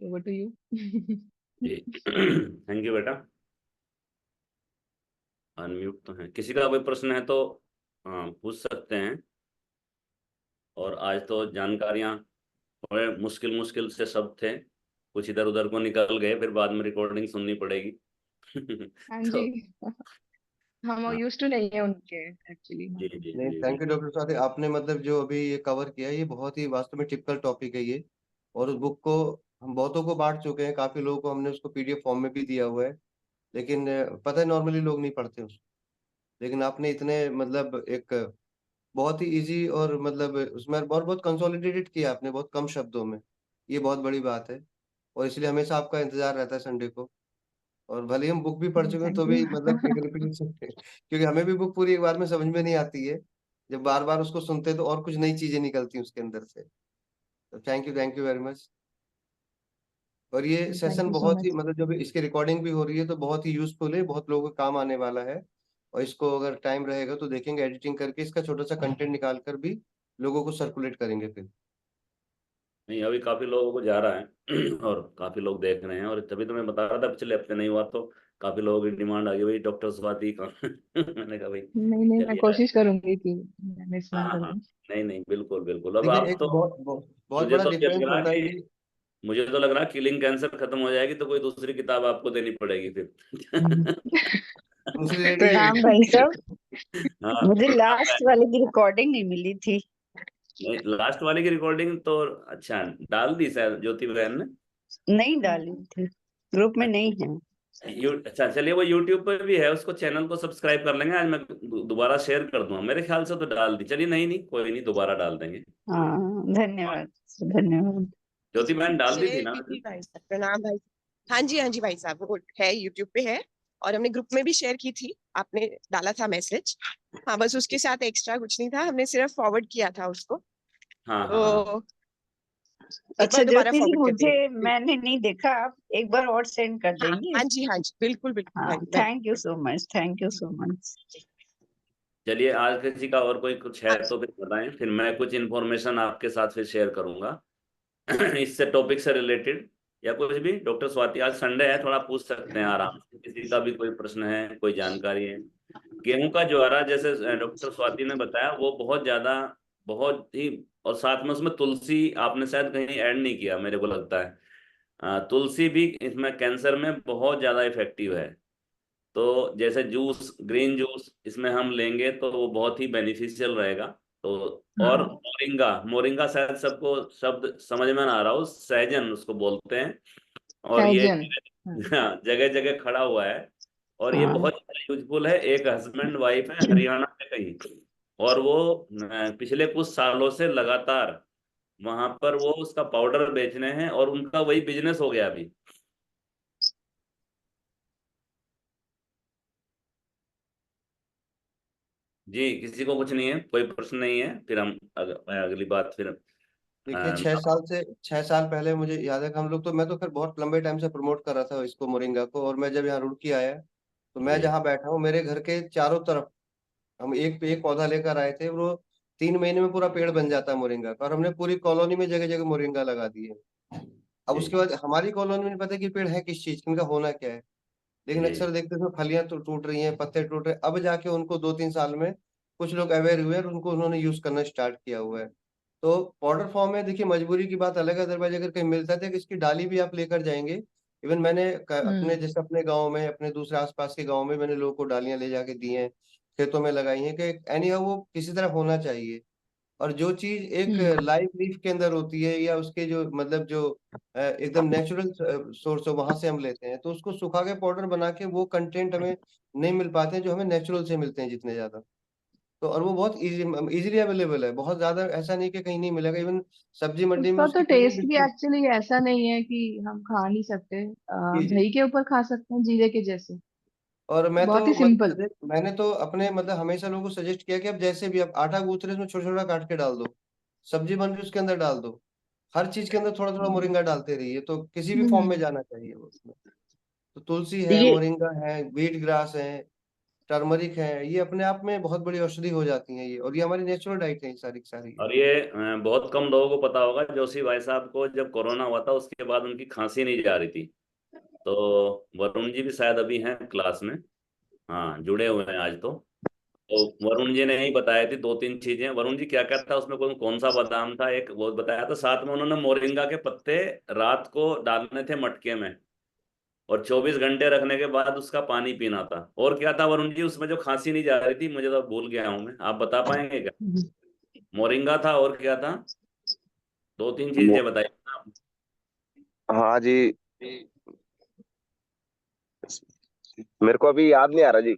over to you. जी थैंक यू बेटा। अनम्यूट तो है, किसी का कोई प्रश्न है तो पूछ सकते हैं। और आज तो जानकारियां थोड़े मुश्किल मुश्किल से सब थे, कुछ इधर उधर को निकल गए, फिर बाद में रिकॉर्डिंग सुननी पड़ेगी। हाँ जी, तो हम हाँ, यूज टू नहीं है उनके एक्चुअली। जी जी नहीं, जी थैंक यू बिल्कुल। डॉक्टर साथी, आपने मतलब जो अभी ये कवर किया है ये बहुत ही वास्तव में टिपिकल टॉपिक है ये। और उस बुक को हम बहुतों को बांट चुके हैं, काफी लोगों को हमने उसको पीडीएफ फॉर्म में भी दिया हुआ है। लेकिन पता है नॉर्मली लोग नहीं पढ़ते उसको। लेकिन आपने इतने मतलब एक बहुत ही इजी और मतलब उसमें बहुत बहुत कंसोलिडेटेड किया आपने बहुत कम शब्दों में। ये बहुत बड़ी बात है। और इसलिए हमेशा आपका इंतजार रहता है संडे को। और भले ही हम बुक भी पढ़ चुके हैं तो थैंक यू। भी मतलब एक रिपीटेशन क्योंकि हमें भी बुक पूरी एक बार में समझ में नहीं आती है। जब बार बार उसको सुनते हैं तो और कुछ नई चीजें निकलती हैं उसके अंदर से। तो थैंक यू वेरी मच। और ये थैंक सेशन यू सो बहुत ही मच। मतलब जब इसकी रिकॉर्डिंग भी हो रही है तो बहुत ही यूजफुल है, बहुत लोगों को काम आने वाला है। और इसको अगर टाइम रहेगा तो देखेंगे, एडिटिंग करके इसका छोटा सा कंटेंट निकाल कर भी लोगों को सर्कुलेट करेंगे फिर। नहीं, अभी काफी लोगों को जा रहा है और काफी लोग देख रहे हैं, और तभी तो मैं बता रहा था पिछले हफ्ते नहीं हुआ तो काफी लोगों की डिमांड आ गई, भाई डॉक्टर स्वाति का। मैंने कहा भाई नहीं नहीं, मैं चलिए। कोशिश करूंगी कि मैं मिस हाँ ना हाँ हाँ, करूँ। नहीं नहीं बिल्कुल बिल्कुल। अब लेकिन आप एक तो, बहुत बहुत बहुत मुझे बड़ा तो ये डिफरेंस लग रहा होता है कि कि मुझे तो लग रहा किलिंग कैंसर खत्म हो जाएगी तो कोई दूसरी किताब आपको देनी पड़ेगी फिर। दूसरी रेडी है। प्रणाम भाई साहब। हाँ मुझे प्रणाम लास्ट बहन। वाले की रिकॉर्डिंग नहीं मिली थी। नहीं, लास्ट वाले की रिकॉर्डिंग तो अच्छा डाल दी शायद ज्योति बहन ने। नहीं डाली थी, ग्रुप में नहीं है। अच्छा चलिए, वो यूट्यूब पर भी है, उसको चैनल को सब्सक्राइब कर लेंगे। आज मैं दोबारा शेयर कर दूंगा, मेरे ख्याल से तो डाल दी। चलिए नहीं नहीं कोई नहीं, दोबारा डाल देंगे। हाँ धन्यवाद, धन्यवाद। ज्योति बहन डाल दी थी शेयर ना? की थी भाई साहब, प्रणाम भाई। हाँ जी भाई साहब, वो है यूट्यूब पे है, और हमने ग्रुप में भी शेयर की थी, आपने डाला था मैसेज। हाँ बस उसके साथ एक्स्ट्रा कुछ नहीं था, हमने सिर्फ फॉरवर्ड किया था उसको। हाँ हाँ हाँ। तो एक अच्छा बार दोबारा ज्योति जी, फॉरवर्ड कर मुझे देंगे। मैंने नहीं देखा, आप एक बार और सेंड कर देंगे? हाँ जी बिल्कुल बिल्कुल हाँ, भाई। Thank you so much, thank you so much. चलिए, आज किसी का और कोई कुछ है तो फिर बताएं, फिर मैं कुछ इन्फॉर्मेशन आपके साथ फिर शेयर करूंगा इससे टॉपिक से रिलेटेड, या कुछ भी। डॉक्टर स्वाति, आज संडे है, थोड़ा पूछ सकते हैं आराम से, किसी का भी कोई प्रश्न है, कोई जानकारी है। गेहूं का ज्वारा, जैसे डॉक्टर स्वाति ने बताया, वो बहुत ज्यादा, बहुत ही, और साथ में उसमें तुलसी आपने शायद कहीं ऐड नहीं किया, मेरे को लगता है। तुलसी भी इसमें कैंसर में बहुत ज्यादा इफेक्टिव है। तो जैसे जूस, ग्रीन जूस इसमें हम लेंगे तो वो बहुत ही बेनिफिशियल रहेगा। तो और हाँ मोरिंगा, मोरिंगा शायद सबको शब्द समझ में ना आ रहा हो, सहजन उसको बोलते हैं। और ये सहजन। हाँ। जगह जगह खड़ा हुआ है, और ये हाँ। बहुत यूजफुल है। एक हस्बैंड वाइफ है हरियाणा में कहीं, और वो पिछले कुछ सालों से लगातार वहां पर वो उसका पाउडर बेचने हैं, और उनका वही बिजनेस हो गया अभी। जी, किसी को कुछ नहीं है, कोई प्रश्न नहीं है, फिर हम मैं अगली बात फिर देखिए, अ, 6 साल पहले मुझे याद है कि हम लोग तो, मैं तो खैर बहुत लंबे टाइम से प्रमोट कर रहा था इसको, मोरिंगा को। और मैं जब यहाँ रुड़की आया तो मैं जी जहाँ बैठा हूँ, मेरे घर के चारों तरफ हम एक पे एक पौधा लेकर आए थे। वो 3 महीने में पूरा पेड़ बन जाता है मोरिंगा का, और हमने पूरी कॉलोनी में जगह जगह मोरिंगा लगा दिए। अब जी उसके बाद हमारी कॉलोनी में नहीं पता कि पेड़ है किस चीज, इनका होना क्या है। लेकिन जी अक्सर देखते हैं फलियां तो टूट रही हैं, पत्ते टूट रहे हैं। अब जाके उनको 2-3 साल में कुछ लोग अवेयर हुए और उनको उन्होंने यूज करना स्टार्ट किया हुआ है। तो पाउडर फॉर्म में देखिए, मजबूरी की बात अलग है, अदरवाइज अगर कहीं मिलता था कि इसकी डाली भी आप लेकर जाएंगे। इवन मैंने अपने, हम्म। जैसे अपने गांव में, अपने दूसरे आसपास के गांव में मैंने लोगों को डालियां ले जाके दी हैं, खेतों में लगाई हैं, कि एनी वो किसी तरह होना चाहिए। और जो चीज एक हम्म। लाइव लीफ के अंदर होती है, या उसके जो मतलब जो एकदम नेचुरल सोर्स है, वहां से हम लेते हैं, तो उसको सुखा के पाउडर बना के वो कंटेंट हमें नहीं मिल पाते हैं जो हमें नेचुरल से मिलते हैं जितने ज्यादा। तो और वो बहुत इजीली अवेलेबल है, बहुत ज्यादा ऐसा नहीं कि कहीं नहीं मिलेगा। इवन सब्जी मंडी में उसका तो उसकी पैकिंग टेस्ट भी बिल्कुल। एक्चुअली ऐसा नहीं है कि हम खा नहीं सकते, जी जी। दही के ऊपर खा सकते हैं, जीरे के जैसे। और मैं तो बहुत ही मतलब सिंपल। मैंने तो अपने मतलब हमेशा लोगों को सजेस्ट किया कि आप जैसे भी आप आटा गूंथ रहे हैं, उसमें छोटा छोटा काट के डाल दो, सब्जी बन रही है उसके अंदर डाल दो, हर चीज के अंदर थोड़ा थोड़ा मोरिंगा डालते रहिए, तो किसी भी फॉर्म में हम्म। जाना चाहिए वो उसमें। तो तुलसी है, ये मोरिंगा है, व्हीट ग्रास है, टर्मरिक है, ये अपने आप में बहुत बड़ी औषधि हो जाती है ये, और ये हमारी नेचुरल डाइट है ये सारी की सारी। और ये बहुत कम लोगों को पता होगा, जोशी भाई साहब को जब कोरोना हुआ था उसके बाद उनकी खांसी नहीं जा रही थी। तो वरुण जी भी शायद अभी हैं क्लास में, हाँ जुड़े हुए हैं आज तो वरुण जी ने ही बताया थी दो तीन चीजें। वरुण जी क्या क्या था उसमें, कौन कौन सा बादाम था, एक वो बताया था, साथ में उन्होंने मोरिंगा के पत्ते रात को डालने थे मटके में, और 24 घंटे रखने के बाद उसका पानी पीना था। और क्या था वरुण जी उसमें जो खांसी नहीं जा रही थी, मुझे तो भूल गया हूं मैं, आप बता पाएंगे क्या? मोरिंगा था, और क्या था? दो तीन मो- चीजें बताइए आप। हाँ जी, मेरे को अभी याद नहीं आ रहा जी।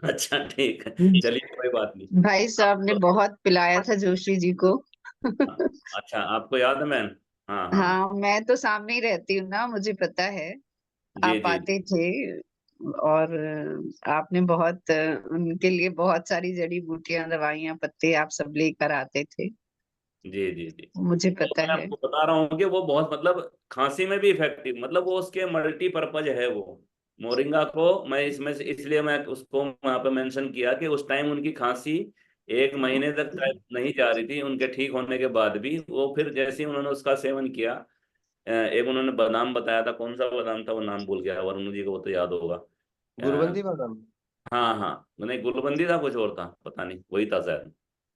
अच्छा ठीक है, चलिए कोई बात नहीं। भाई साहब ने आपको बहुत पिलाया था जोशी जी को। अच्छा, आपको याद है मैम? हाँ हाँ हाँ। हाँ, मैं तो सामने ही रहती हूँ ना, मुझे पता है। जी आप जी आते थे, और आपने बहुत उनके लिए बहुत सारी जड़ी बूटियां, दवाइयां, पत्ते आप सब लेकर आते थे, जी जी जी। मुझे तो पता मैं है। आपको बता रहा हूँ कि वो बहुत, मतलब खांसी में भी इफेक्टिव, मतलब वो उसके मल्टीपर्पज है वो। मोरिंगा को मैं इसमें से इसलिए मैं उसको वहां पे मेंशन किया कि उस टाइम उनकी खांसी 1 महीने तक शायद नहीं जा रही थी, उनके ठीक होने के बाद भी। वो फिर जैसे ही उन्होंने उसका सेवन किया, एक उन्होंने बादाम बताया था, कौन सा बादाम था वो नाम भूल गया, वरुण जी को वो तो याद होगा। अ, गुरबंदी बादाम। हाँ हाँ, नहीं गुलबंदी था, कुछ और था, पता नहीं, वही था शायद।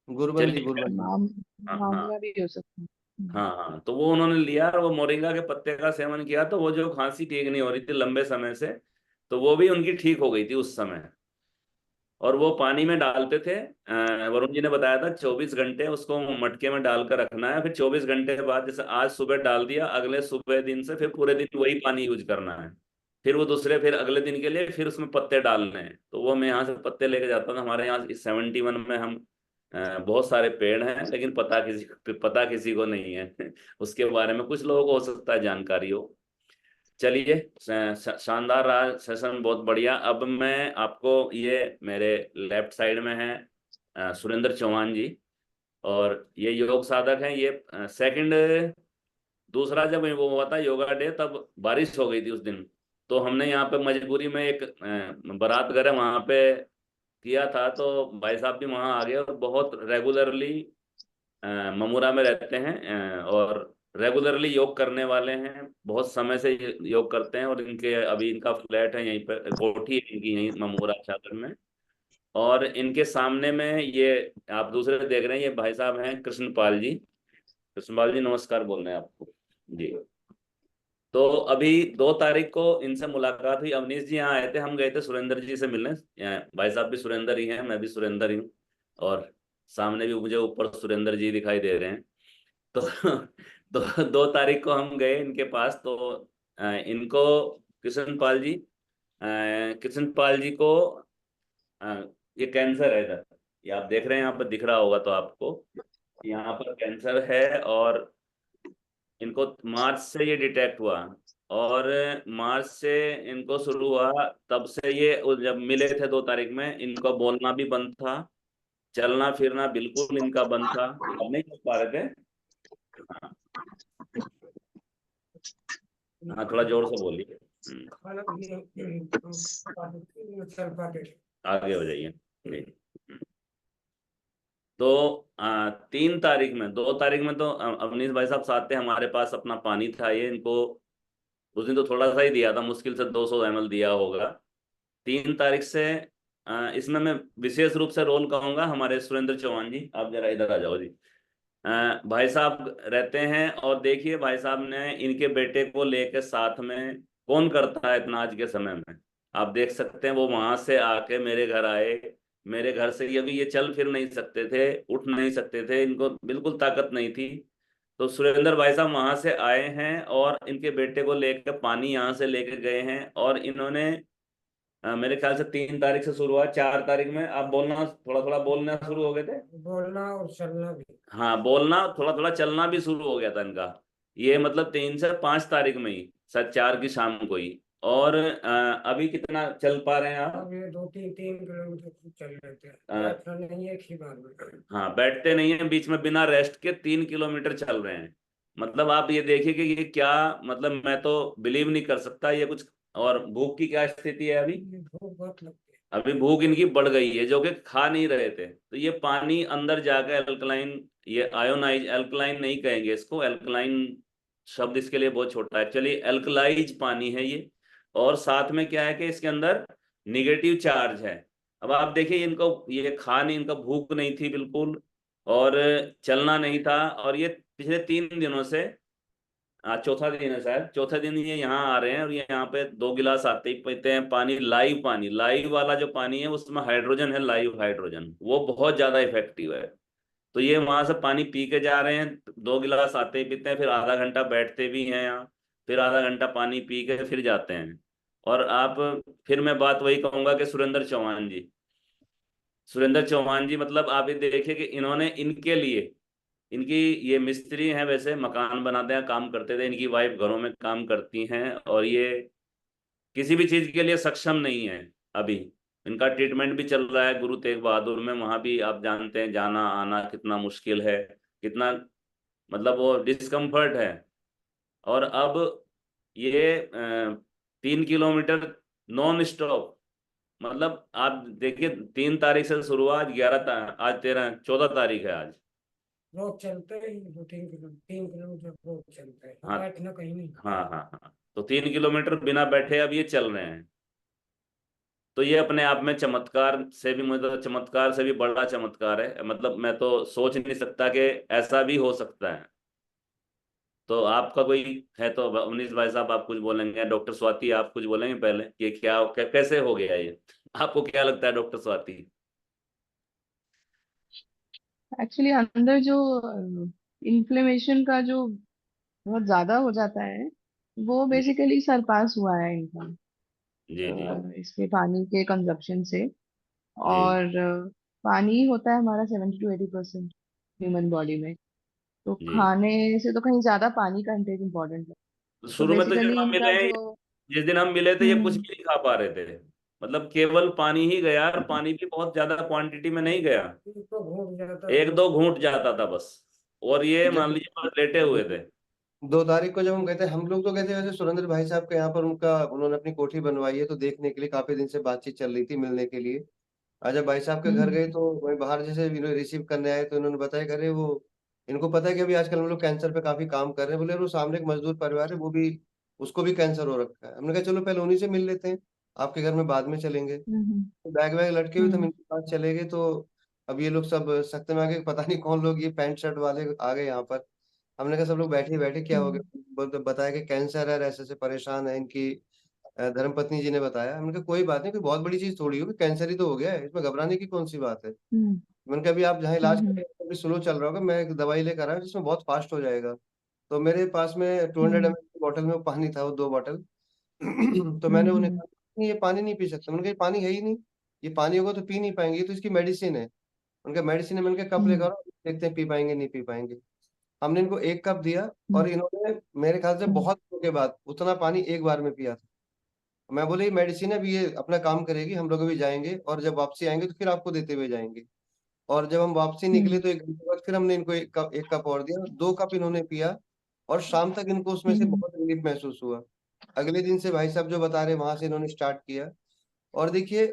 गुरबंदी चलिए गुरबंदी। माम, हाँ हाँ मामला भी हो सकता है। हाँ हाँ, तो वो उन्होंने लिया और वो मोरिंगा के पत्ते का सेवन किया, तो वो जो खांसी ठीक नहीं हो रही थी लंबे समय से, तो वो भी उनकी ठीक हो गई थी उस समय। और वो पानी में डालते थे। वरुण जी ने बताया था 24 घंटे उसको मटके में डालकर रखना है, फिर 24 घंटे बाद, जैसे आज सुबह डाल दिया, अगले सुबह दिन से फिर पूरे दिन वही पानी यूज करना है। फिर वो दूसरे, फिर अगले दिन के लिए फिर उसमें पत्ते डालने हैं। तो वो मैं यहाँ से पत्ते लेके जाता था। हमारे यहाँ 71 में हम बहुत सारे पेड़ हैं, लेकिन पता किसी को नहीं है उसके बारे में। कुछ लोगों को हो सकता है जानकारी हो। चलिए, शानदार रहा सेशन, बहुत बढ़िया। अब मैं आपको, ये मेरे लेफ्ट साइड में है सुरेंद्र चौहान जी, और ये योग साधक हैं। ये सेकंड, दूसरा जब वो हुआ था योगा डे, तब बारिश हो गई थी उस दिन, तो हमने यहाँ पे मजबूरी में एक बारात घर है वहाँ पे किया था। तो भाई साहब भी वहाँ आ गए, और बहुत रेगुलरली ममूरा में रहते हैं, और रेगुलरली योग करने वाले हैं, बहुत समय से योग करते हैं। और इनके अभी इनका फ्लैट है यहीं पर, कोठी है इनकी यहीं ममूरा शागर में। और इनके सामने में ये आप दूसरे देख रहे हैं, ये भाई साहब हैं कृष्णपाल जी। कृष्णपाल जी नमस्कार बोल रहे हैं आपको जी। तो अभी 2 तारीख को इनसे मुलाकात हुई। अवनीश जी यहाँ आए थे, हम गए थे सुरेंद्र जी से मिलने। भाई साहब भी सुरेंद्र ही हैं, मैं भी सुरेंद्र ही हूँ, और सामने भी मुझे ऊपर सुरेंद्र जी दिखाई दे रहे हैं। तो 2 तारीख को हम गए इनके पास। तो इनको कृष्णपाल जी को ये कैंसर है इधर, ये आप देख रहे हैं, यहाँ पर दिख रहा होगा तो आपको, यहाँ पर कैंसर है। और इनको मार्च से ये डिटेक्ट हुआ, और मार्च से इनको शुरू हुआ, तब से ये जब मिले थे 2 तारीख में, इनको बोलना भी बंद था, चलना फिरना बिल्कुल इनका बंद था, अब नहीं चल पा रहे थे। हाँ थोड़ा जोर से बोलिए। आगे हो जाइए। तो 3 तारीख में, 2 तारीख में तो अवनीश भाई साहब साथ थे हमारे पास, अपना पानी था ये, इनको उस दिन तो थोड़ा सा ही दिया था, मुश्किल से 200 ml दिया होगा। 3 तारीख से इसमें मैं विशेष रूप से रोल कहूंगा हमारे सुरेंद्र चौहान जी, आप जरा इधर आ जाओ जी। भाई साहब रहते हैं, और देखिए भाई साहब ने इनके बेटे को लेकर साथ में, कौन करता है इतना आज के समय में, आप देख सकते हैं। वो वहां से आके मेरे घर आए, मेरे घर से ये चल फिर नहीं सकते थे, उठ नहीं सकते थे, इनको बिल्कुल ताकत नहीं थी। तो सुरेंद्र भाई साहब वहां से आए हैं, और इनके बेटे को लेकर पानी यहाँ से लेके गए हैं। और इन्होंने मेरे ख्याल से 3 तारीख से शुरू हुआ, 4 तारीख में आप बोलना, थोड़ा थोड़ा बोलना शुरू हो गए थे, बोलना और चलना भी। हाँ बोलना, थोड़ा थोड़ा चलना भी शुरू हो गया था इनका। ये मतलब 3 से 5 तारीख में ही, शायद 4 की शाम को ही। और अभी कितना चल पा रहे हैं आप? अब ये 2-3 किलोमीटर चल लेते हैं, हाँ। बैठना नहीं है, एक ही बार में। हाँ बैठते नहीं है बीच में, बिना रेस्ट के 3 किलोमीटर चल रहे हैं। मतलब आप ये देखिए कि ये क्या, मतलब मैं तो बिलीव नहीं कर सकता ये कुछ। और भूख की क्या स्थिति है अभी? ये भूख बहुत लगती है। अभी भूख इनकी बढ़ गई है, जो कि खा नहीं रहे थे। तो ये पानी अंदर जाकर एल्कलाइन, ये आयोनाइज, एल्कलाइन नहीं कहेंगे इसको, एल्कलाइन शब्द इसके लिए बहुत छोटा है, चलिए एल्कलाइज पानी है ये। और साथ में क्या है कि इसके अंदर निगेटिव चार्ज है। अब आप देखिए, इनको ये खा नहीं, इनका भूख नहीं थी बिल्कुल, और चलना नहीं था। और ये पिछले 3 दिनों से, आज चौथा दिन है शायद, चौथे दिन ये यहाँ आ रहे हैं, और ये यहाँ पे 2 गिलास आते ही पीते हैं पानी, लाइव पानी। लाइव वाला जो पानी है उसमें हाइड्रोजन है, लाइव हाइड्रोजन, वो बहुत ज्यादा इफेक्टिव है। तो ये वहां से पानी पी के जा रहे हैं, 2 गिलास आते ही पीते हैं, फिर आधा घंटा बैठते भी हैं यहाँ, फिर आधा घंटा पानी पी के फिर जाते हैं। और आप, फिर मैं बात वही कहूंगा कि सुरेंद्र चौहान जी मतलब आप ये देखिए कि इन्होंने इनके लिए, इनकी, ये मिस्त्री हैं वैसे, मकान बनाते हैं, काम करते थे, इनकी वाइफ घरों में काम करती हैं, और ये किसी भी चीज के लिए सक्षम नहीं है अभी। इनका ट्रीटमेंट भी चल रहा है गुरु तेग बहादुर में, वहां भी आप जानते हैं जाना आना कितना मुश्किल है, कितना मतलब वो डिस्कम्फर्ट है। और अब ये 3 किलोमीटर नॉन स्टॉप, मतलब आप देखिए 3 तारीख से शुरू हुआ, आज 11, आज 13, 14 तारीख है आज। रोज चलते हैं 3 किलोमीटर रोज चलते हैं, हाँ। बैठना कहीं नहीं। हाँ हाँ हाँ, तो 3 किलोमीटर बिना बैठे अब ये चल रहे हैं। तो ये अपने आप में चमत्कार से भी, मतलब चमत्कार से भी बड़ा चमत्कार है, मतलब मैं तो सोच नहीं सकता कि ऐसा भी हो सकता है। तो आपका कोई है तो अवनीश भाई साहब आप कुछ बोलेंगे, डॉक्टर स्वाति आप कुछ बोलेंगे पहले, कि क्या कैसे हो गया ये? आपको क्या लगता है डॉक्टर स्वाति? एक्चुअली अंदर जो इन्फ्लेमेशन का जो बहुत ज्यादा हो जाता है, वो जी बेसिकली सरपास हुआ है इनका, जी जी इसके पानी के कंजप्शन से। जी और पानी होता है हमारा 70 to 80% ह्यूमन बॉडी में। तो जी। खाने से तो कहीं ज्यादा पानी का इंटेक इम्पोर्टेंट है। तो तो शुरू में तो जब बेसिकली हम मिले इनका हैं, जो जिस दिन हम मिले थे, ये कुछ हम्म भी नहीं खा पा रहे थे। मतलब केवल पानी ही गया, और पानी भी बहुत ज्यादा क्वांटिटी में नहीं गया, तो घूम जाता एक था। दो घूंट जाता था बस। और ये मान जब लीजिए बस लेटे हुए थे। 2 तारीख को जब हम गए थे, हम लोग तो गए थे वैसे सुरेंद्र भाई साहब के यहाँ पर, उनका उन्होंने अपनी कोठी बनवाई है तो देखने के लिए काफी दिन से बातचीत चल रही थी, मिलने के लिए। आज जब भाई साहब के घर हम्म गए तो वही बाहर जैसे रिसीव करने आए तो इन्होंने बताया, करे वो इनको पता है कि अभी आजकल हम लोग कैंसर पे काफी काम कर रहे हैं। बोले वो सामने एक मजदूर परिवार है, वो भी उसको भी कैंसर हो रखा है। हमने कहा चलो पहले उन्हीं से मिल लेते हैं, आपके घर में बाद में चलेंगे। हम्म तो बैग वैग लटके हुए तो हम हम्म इनके पास चले गए। तो अब ये लोग सब सख्ते में आगे, पता नहीं कौन लोग ये पैंट शर्ट वाले आ गए यहाँ पर। हमने कहा सब लोग बैठे बैठे क्या हो हम्म गया? बताया कि कैंसर है, ऐसे ऐसे परेशान है। इनकी धर्मपत्नी जी ने बताया। हमने कहा कोई बात नहीं, कोई बहुत बड़ी चीज थोड़ी होगी, कैंसर ही तो हो गया है, इसमें घबराने की कौन सी बात है। हम्म मैंने कहा अभी आप जहाँ इलाज कर हम्म रहे हैं अभी स्लो चल रहा होगा, मैं एक दवाई लेकर आया हूँ जिसमें बहुत फास्ट हो जाएगा। तो मेरे पास में 200 ml हम्म की बोतल में वो पानी था, वो 2 बोतल। तो मैंने उन्हें हम्म कहा नहीं, ये पानी नहीं पी सकते। मैंने कहा ये पानी है ही नहीं, ये पानी होगा तो पी नहीं पाएंगे, ये तो इसकी मेडिसिन है। उनका मेडिसिन है। मैंने कहा कप लेकर हम्म आओ, देखते हैं पी पाएंगे नहीं पी पाएंगे। हमने इनको एक कप दिया, और हम्म इन्होंने मेरे ख्याल से हम्म बहुत दिनों के बाद उतना पानी एक बार में पिया था। मैं बोले ये मेडिसिन है, अभी ये अपना काम करेगी, हम लोग अभी जाएंगे और जब वापसी आएंगे तो फिर आपको देते हुए जाएंगे। और जब हम वापसी निकले हम्म तो 1 घंटे बाद फिर हमने इनको एक कप और दिया, 2 कप इन्होंने पिया। और शाम तक इनको उसमें से हम्म बहुत रिलीफ महसूस हुआ। अगले दिन से भाई साहब जो बता रहे वहां से इन्होंने स्टार्ट किया। और देखिए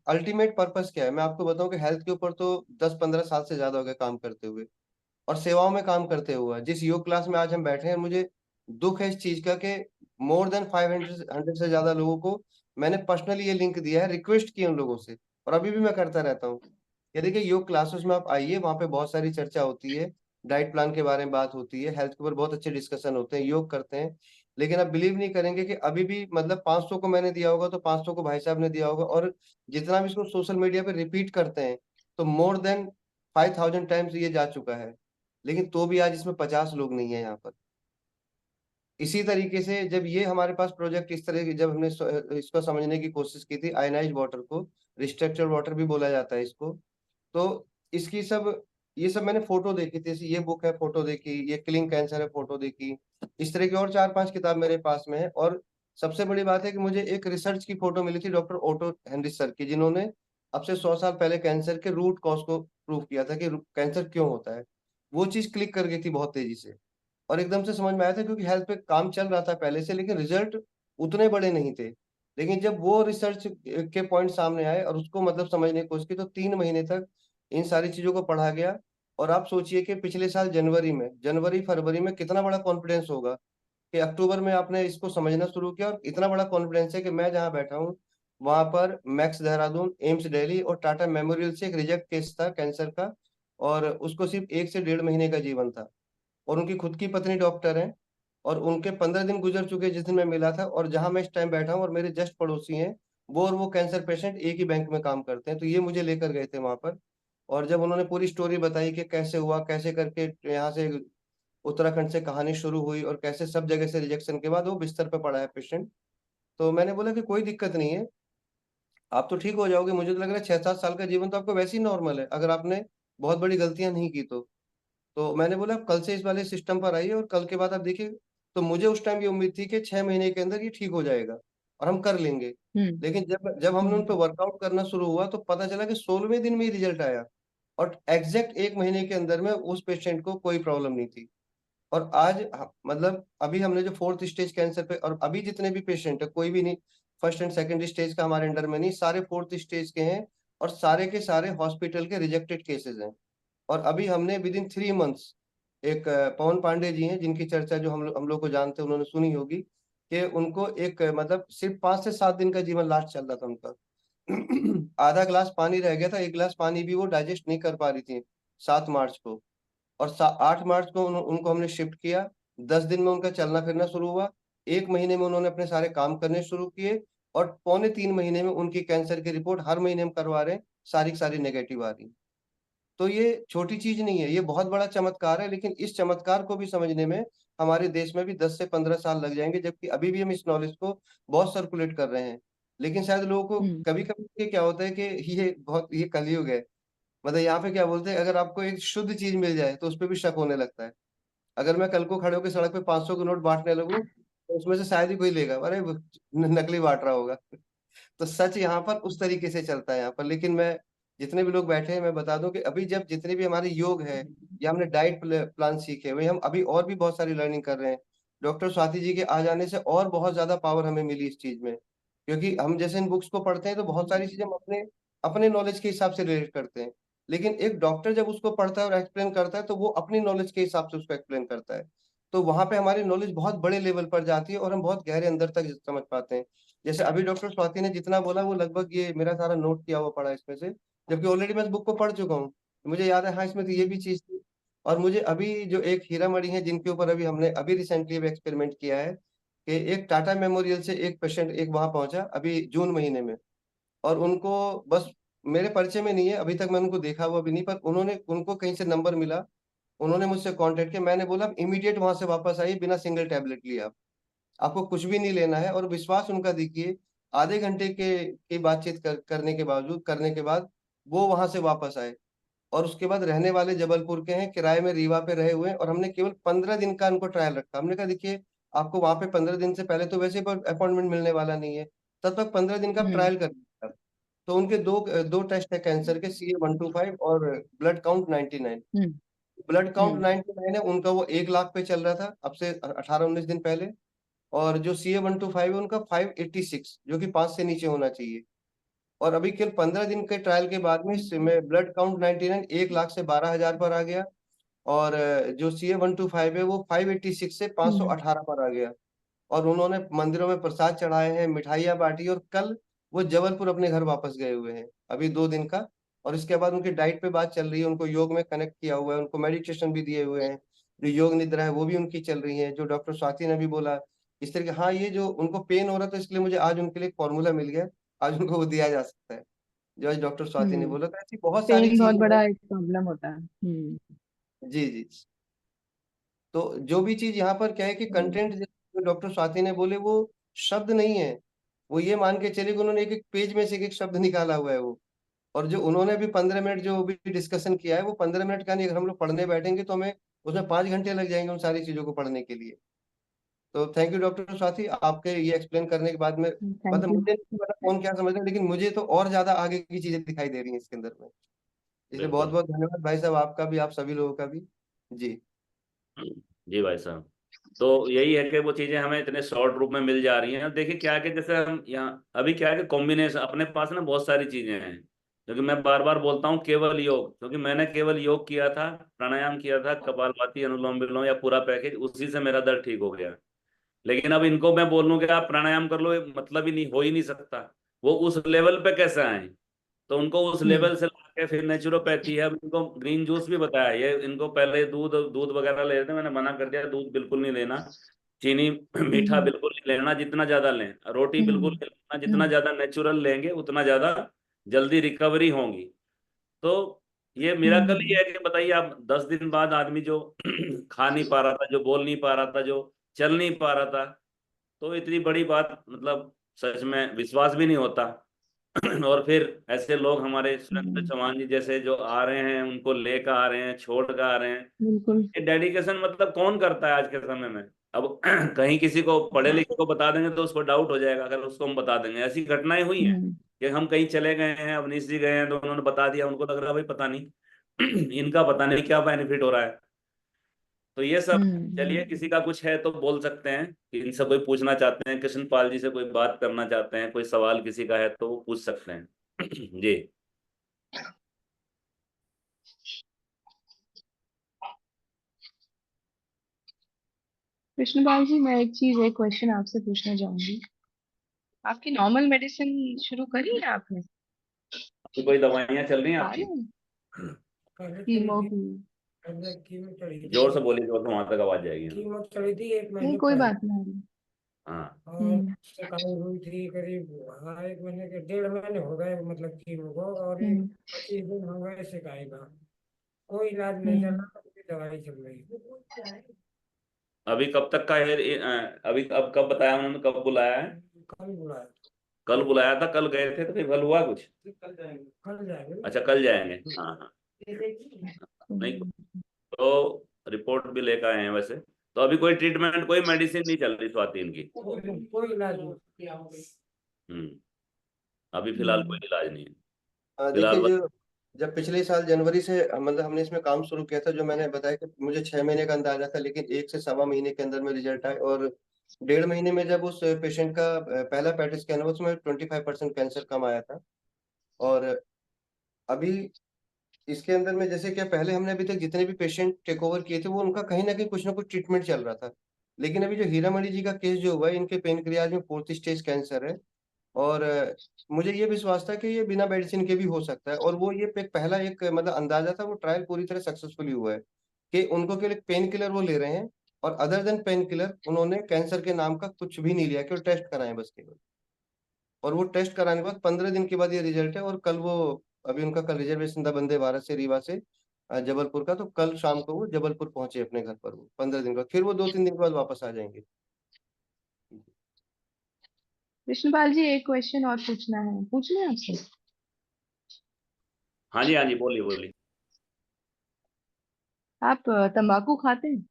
अल्टीमेट पर्पस क्या है, मैं आपको बताऊं कि हेल्थ के ऊपर तो 10-15 साल से ज्यादा हो गए काम करते हुए, और सेवाओं में काम करते हुए। जिस योग क्लास में आज हम बैठे हैं, मुझे दुख है इस चीज का कि मोर देन 500 से ज्यादा लोगों को मैंने पर्सनली ये लिंक दिया है, रिक्वेस्ट की उन लोगों से, और अभी भी मैं करता रहता हूँ। ये देखिए योग क्लासेस में आप आइए, वहाँ पे बहुत सारी चर्चा होती है, डाइट प्लान के बारे में बात होती है, हेल्थ के ऊपर बहुत अच्छे डिस्कशन होते हैं, योग करते हैं। लेकिन आप बिलीव नहीं करेंगे कि अभी भी मतलब 500 को मैंने दिया होगा तो 500 को भाई साहब ने दिया होगा, और जितना भी इसको सोशल मीडिया पे रिपीट करते हैं तो मोर देन 5000 टाइम्स ये जा चुका है। लेकिन तो भी आज इसमें 50 लोग नहीं है यहाँ पर। इसी तरीके से जब ये हमारे पास प्रोजेक्ट इस तरह की, जब हमने इसको समझने की कोशिश की थी, आयनाइज वाटर को रिस्ट्रक्चर्ड वाटर भी बोला जाता है इसको। तो इसकी सब, ये सब मैंने फोटो देखी थी, जैसे ये बुक है फोटो देखी, ये किलिंग कैंसर है फोटो देखी। इस तरह की और 4-5 किताब मेरे पास में है। और सबसे बड़ी बात है कि मुझे एक रिसर्च की फोटो मिली थी डॉक्टर ओटो हेनरिच सर की, जिन्होंने अब से 100 साल पहले कैंसर के रूट कॉज को प्रूव किया था कि कैंसर क्यों होता है। वो चीज क्लिक कर गई थी बहुत तेजी से, और एकदम से समझ में आया था, क्योंकि हेल्थ पे काम चल रहा था पहले से, लेकिन रिजल्ट उतने बड़े नहीं थे। लेकिन जब वो रिसर्च के पॉइंट सामने आए और उसको मतलब समझने की कोशिश की, तो 3 महीने तक इन सारी चीजों को पढ़ा गया। और आप सोचिए कि पिछले साल जनवरी फरवरी में कितना बड़ा कॉन्फिडेंस होगा कि अक्टूबर में आपने इसको समझना शुरू किया। और इतना बड़ा कॉन्फिडेंस है कि मैं जहाँ बैठा हूँ वहां पर मैक्स देहरादून, एम्स दिल्ली और टाटा मेमोरियल से एक रिजेक्ट केस था कैंसर का, और उसको सिर्फ 1 से 1.5 महीने का जीवन था। और उनकी खुद की पत्नी डॉक्टर है, और उनके 15 दिन गुजर चुके जिस दिन मैं मिला था। और जहां मैं इस टाइम बैठा हूँ और मेरे जस्ट पड़ोसी हैं, वो और वो कैंसर पेशेंट एक ही बैंक में काम करते हैं। तो ये मुझे लेकर गए थे वहां पर। और जब उन्होंने पूरी स्टोरी बताई कि कैसे हुआ, कैसे करके यहाँ से उत्तराखंड से कहानी शुरू हुई, और कैसे सब जगह से रिजेक्शन के बाद वो बिस्तर पे पड़ा है पेशेंट। तो मैंने बोला कि कोई दिक्कत नहीं है, आप तो ठीक हो जाओगे। मुझे तो लग रहा है 6-7 साल का जीवन तो आपको वैसे ही नॉर्मल है, अगर आपने बहुत बड़ी गलतियां नहीं की तो मैंने बोला आप कल से इस वाले सिस्टम पर आइए और कल के बाद आप देखिए। तो मुझे उस टाइम ये उम्मीद थी कि 6 महीने के अंदर ये ठीक हो जाएगा और हम कर लेंगे। हम्म लेकिन जब जब हमने उन पर हम्म वर्कआउट करना शुरू हुआ तो पता चला कि 16वें दिन में ही रिजल्ट आया, और एग्जैक्ट 1 महीने के अंदर में उस पेशेंट को कोई प्रॉब्लम नहीं थी। और आज मतलब अभी हमने जो 4th स्टेज कैंसर पे, और अभी जितने भी पेशेंट है कोई भी नहीं फर्स्ट एंड सेकंड स्टेज का हमारे अंडर में नहीं, सारे 4th स्टेज के हैं। और सारे के सारे हॉस्पिटल के रिजेक्टेड केसेस हैं। और अभी हमने विद इन 3 मंथ्स एक पवन पांडे जी हैं जिनकी चर्चा जो हम लोग को जानते हैं, उन्होंने सुनी होगी कि उनको एक मतलब सिर्फ 5 से 7 दिन का जीवन लास्ट चल रहा था उनका। आधा ग्लास पानी रह गया था, 1 गिलास पानी भी वो डाइजेस्ट नहीं कर पा रही थी 7 मार्च को। और 8 मार्च को उनको हमने शिफ्ट किया। 10 दिन में उनका चलना फिरना शुरू हुआ। 1 महीने में उन्होंने अपने सारे काम करने शुरू किए। और 2.25 महीने में उनकी कैंसर की रिपोर्ट हर महीने हम करवा रहे हैं, सारी नेगेटिव आ रही। तो ये छोटी चीज नहीं है, ये बहुत बड़ा चमत्कार है, लेकिन इस चमत्कार को भी समझने में हमारे देश में भी 10 से 15 साल लग जाएंगे, जबकि अभी भी हम इस नॉलेज को बहुत सर्कुलेट कर रहे हैं। लेकिन शायद लोगों को हम्म। कभी कभी क्या होता है कि ये कलयुग है, मतलब यहाँ पे क्या बोलते हैं, अगर आपको एक शुद्ध चीज मिल जाए तो उस पर भी शक होने लगता है। अगर मैं कल को खड़े होकर सड़क पे 500 के नोट बांटने लगूं तो उसमें से शायद ही कोई लेगा, अरे नकली बांट रहा होगा। तो सच यहाँ पर उस तरीके से चलता है यहाँ पर। लेकिन मैं जितने भी लोग बैठे हैं मैं बता दूं कि अभी जब जितने भी हमारे योग है या हमने डाइट प्लान सीखे हुए, हम अभी और भी बहुत सारी लर्निंग कर रहे हैं। डॉक्टर स्वाति जी के आ जाने से और बहुत ज्यादा पावर हमें मिली इस चीज में, क्योंकि हम जैसे इन बुक्स को पढ़ते हैं तो बहुत सारी चीजें हम अपने अपने नॉलेज के हिसाब से रिलेट करते हैं, लेकिन एक डॉक्टर जब उसको पढ़ता है और एक्सप्लेन करता है तो वो अपनी नॉलेज के हिसाब से उसको एक्सप्लेन करता है। तो वहां पे हमारी नॉलेज बहुत बड़े लेवल पर जाती है और हम बहुत गहरे अंदर तक समझ पाते हैं। जैसे अभी डॉक्टर स्वाति ने जितना बोला वो लगभग ये मेरा सारा नोट किया हुआ पड़ा है इसमें से, जबकि ऑलरेडी मैं इस बुक को पढ़ चुका हूँ। मुझे याद है, हाँ इसमें तो ये भी चीज थी। और मुझे अभी जो एक हीरामणि है जिनके ऊपर अभी हमने अभी रिसेंटली एक्सपेरिमेंट किया है, कि एक टाटा मेमोरियल से एक पेशेंट एक वहां पहुंचा अभी जून महीने में, और उनको बस मेरे परिचय में नहीं है अभी तक, मैं उनको देखा हुआ भी नहीं, पर उन्होंने उनको कहीं से नंबर मिला, उन्होंने मुझसे कांटेक्ट किया, मैंने बोला इमीडिएट वहां से वापस आइए बिना सिंगल टैबलेट लिए, आप आपको कुछ भी नहीं लेना है। और विश्वास उनका देखिए, आधे घंटे की बातचीत करने के बाद वो वहां से वापस आए। और उसके बाद रहने वाले जबलपुर के हैं, किराए में रीवा पे रहे हुए हैं, और हमने केवल 15 दिन का उनको ट्रायल रखा। हमने कहा देखिए आपको वहां पे 15 दिन से पहले तो वैसे अपॉइंटमेंट मिलने वाला नहीं है, तब तक 15 दिन का हम्म। ट्रायल कर लिया। तो उनके दो दो टेस्ट है कैंसर के, CA-125 और ब्लड काउंट 99। हम्म। ब्लड काउंट हम्म। 99 है उनका, वो 1 लाख पे चल रहा था अब से 18-19 दिन पहले। और जो CA-125 है उनका 586, जो कि 5 से नीचे होना चाहिए। और अभी केवल 15 दिन के ट्रायल के बाद में ब्लड काउंट 99 1 लाख से 12,000 पर आ गया। और जो CA-125 है वो 586 से हम्म। 518 पर आ गया। और उन्होंने मंदिरों में प्रसाद चढ़ाए हैं, मिठाइयाँ बांटी, और कल वो जबलपुर अपने घर वापस गए हुए हैं, अभी 2 दिन का। और इसके बाद उनकी डाइट पे बात चल रही है, उनको योग में कनेक्ट किया हुआ है, उनको मेडिटेशन भी दिए हुए हैं, जो योग निद्रा है वो भी उनकी चल रही है, जो डॉक्टर स्वाति ने भी बोला इस तरीके। हाँ, ये जो उनको पेन हो रहा था इसलिए मुझे आज उनके लिए फॉर्मूला मिल गया, आज उनको वो दिया जा सकता है, जो आज डॉक्टर स्वाति ने हम्म। बोला था। ऐसी बहुत सारी पेन बहुत चीजें हैं। बड़ा एक प्रॉब्लम होता है। जी जी। तो जो भी चीज यहाँ पर क्या है कि कंटेंट जो डॉक्टर स्वाति ने बोले वो शब्द नहीं है, वो ये मान के चले कि उन्होंने एक एक पेज में से एक एक शब्द निकाला हुआ है वो। और जो उन्होंने भी 15 मिनट जो भी डिस्कशन किया है वो 15 मिनट का नहीं, अगर हम लोग पढ़ने बैठेंगे तो हमें उसमें 5 घंटे लग जाएंगे उन सारी चीजों को पढ़ने के लिए। तो थैंक यू डॉक्टर स्वाति, आपके ये एक्सप्लेन करने के बाद में मतलब थैंक यू। मुझे नहीं पता कौन क्या समझ रहा है, लेकिन मुझे तो और ज्यादा आगे की चीजें दिखाई दे रही हैं इसके अंदर में। इसलिए बहुत बिल्कुल। बहुत धन्यवाद भाई साहब, आपका भी, आप सभी लोगों का भी। जी जी भाई साहब, तो यही है कि वो चीजें हमें इतने शॉर्ट रूप में मिल जा रही हैं। देखिए क्या है कि जैसे हम यहाँ अभी क्या है कि कॉम्बिनेशन अपने पास ना बहुत सारी चीजें हैं, क्योंकि मैं बार बार बोलता हूँ केवल योग, क्योंकि मैंने केवल योग किया था, प्राणायाम किया था, कपालभाति, अनुलोम विलोम या पूरा पैकेज, उसी से मेरा दर्द ठीक हो गया। लेकिन अब इनको मैं बोलूँ कि आप प्राणायाम कर लो, ये मतलब ही नहीं, हो ही नहीं सकता। वो उस लेवल पे कैसे आए? तो उनको उस हम्म। लेवल से लाके फिर नेचुरोपैथी है। अब इनको ग्रीन जूस भी बताया, ये इनको पहले दूध दूध वगैरह ले रहे थे, मैंने मना कर दिया, दूध बिल्कुल नहीं लेना, चीनी मीठा हम्म। बिल्कुल नहीं लेना, जितना ज्यादा लें, रोटी बिल्कुल हम्म। नहीं लेना, जितना हम्म। ज्यादा नेचुरल लेंगे उतना ज्यादा जल्दी रिकवरी होगी। तो ये मिराकल ही हम्म। है कि बताइए आप 10 दिन बाद आदमी जो खा नहीं पा रहा था, जो बोल नहीं पा रहा था, जो चल नहीं पा रहा था, तो इतनी बड़ी बात, मतलब सच में विश्वास भी नहीं होता। और फिर ऐसे लोग हमारे सुरेंद्र हम्म। चौहान जी जैसे जो आ रहे हैं, उनको लेकर आ रहे हैं, छोड़ कर आ रहे हैं। बिल्कुल। ये डेडिकेशन मतलब कौन करता है आज के समय में? अब कहीं किसी को पढ़े लिखे को बता देंगे तो उसको डाउट हो जाएगा, अगर उसको हम बता देंगे। ऐसी घटनाएं हुई हैं हम्म। कि हम कहीं चले गए हैं, अवनीश जी गए हैं तो उन्होंने बता दिया, उनको लग रहा है भाई पता नहीं इनका पता नहीं क्या बेनिफिट हो रहा है। तो ये सब, चलिए हम्म। किसी का कुछ है तो बोल सकते हैं कि इनसे कोई पूछना चाहते हैं, कृष्ण पाल जी से कोई बात करना चाहते हैं, कोई सवाल किसी का है तो वो पूछ सकते हैं। जी। कृष्णपाल जी, मैं एक क्वेश्चन आपसे पूछना चाहूंगी। आपकी नॉर्मल मेडिसिन शुरू करी है आपने? तो कोई दवाइयाँ चल रही हैं खा रहे आपकी? हैं? पहले चली कीमो थी, की? पहले कीमो चली थी, जोर से बोलिए, जोर से, वहां तक आवाज जाएगी। हाँ। कीमो चली थी 1 नहीं, महीने कोई पहले। बात नहीं। हाँ और सिकाई हुई थी करीब 1 महीने के 1.5 महीने हो गए, मतलब कीमो को, और ये 25 दिन हो गए सिकाई का। कोई इलाज नहीं चल रहा, कोई दवाई चल रही। अभी कब तक का है अभी अब कब बताया उन्होंने, कब बुलाया है? कल बुलाया, कल बुलाया था, कल गए थे तो फिर कल हुआ कुछ? कल जाएंगे। अच्छा कल जाएंगे, हाँ हाँ। नहीं तो रिपोर्ट भी लेकर आए हैं वैसे। तो अभी कोई ट्रीटमेंट, कोई मेडिसिन नहीं चल रही स्वाति इनकी? कोई इलाज नहीं। हम्म, अभी फिलहाल कोई इलाज नहीं है देखिए, फिलहाल बस। जो जब पिछले साल जनवरी से मतलब हमने इसमें काम शुरू किया था, जो मैंने बताया कि मुझे 6 महीने का अंदाजा था, लेकिन 1 से 1.25 महीने के अंदर में रिजल्ट आए। और 1.5 महीने में जब उस पेशेंट का पहला पैट स्कैन हुआ, उसमें 25% कैंसर कम आया था। और अभी इसके अंदर में जैसे कि पहले हमने अभी तक जितने भी पेशेंट टेक ओवर किए थे, वो उनका कहीं ना कुछ ट्रीटमेंट चल रहा था। लेकिन अभी जो हीरामणि जी का केस जो हुआ है, इनके पेनक्रियाज में 4th स्टेज कैंसर है। और मुझे ये विश्वास था कि ये बिना मेडिसिन के भी हो सकता है। और वो ये पहला एक मतलब अंदाजा था, वो ट्रायल पूरी तरह सक्सेसफुली हुआ है कि उनको केवल पेन किलर वो ले रहे हैं, और अदर देन पेन किलर उन्होंने कैंसर के नाम का कुछ भी नहीं लिया, केवल टेस्ट कराए बस केवल। और वो टेस्ट कराने के बाद 15 दिन के बाद ये रिजल्ट है। और कल वो, अभी उनका कल रिजर्वेशन था वंदे भारत से रीवा से जबलपुर का, तो कल शाम को वो जबलपुर पहुंचे अपने घर पर। वो 15 दिन बाद, फिर वो 2-3 दिन के बाद वापस आ जाएंगे। कृष्णपाल जी, एक क्वेश्चन और पूछना है, पूछ लें आपसे? हाँ जी हाँ जी, बोलिए बोलिए। आप तंबाकू खाते हैं?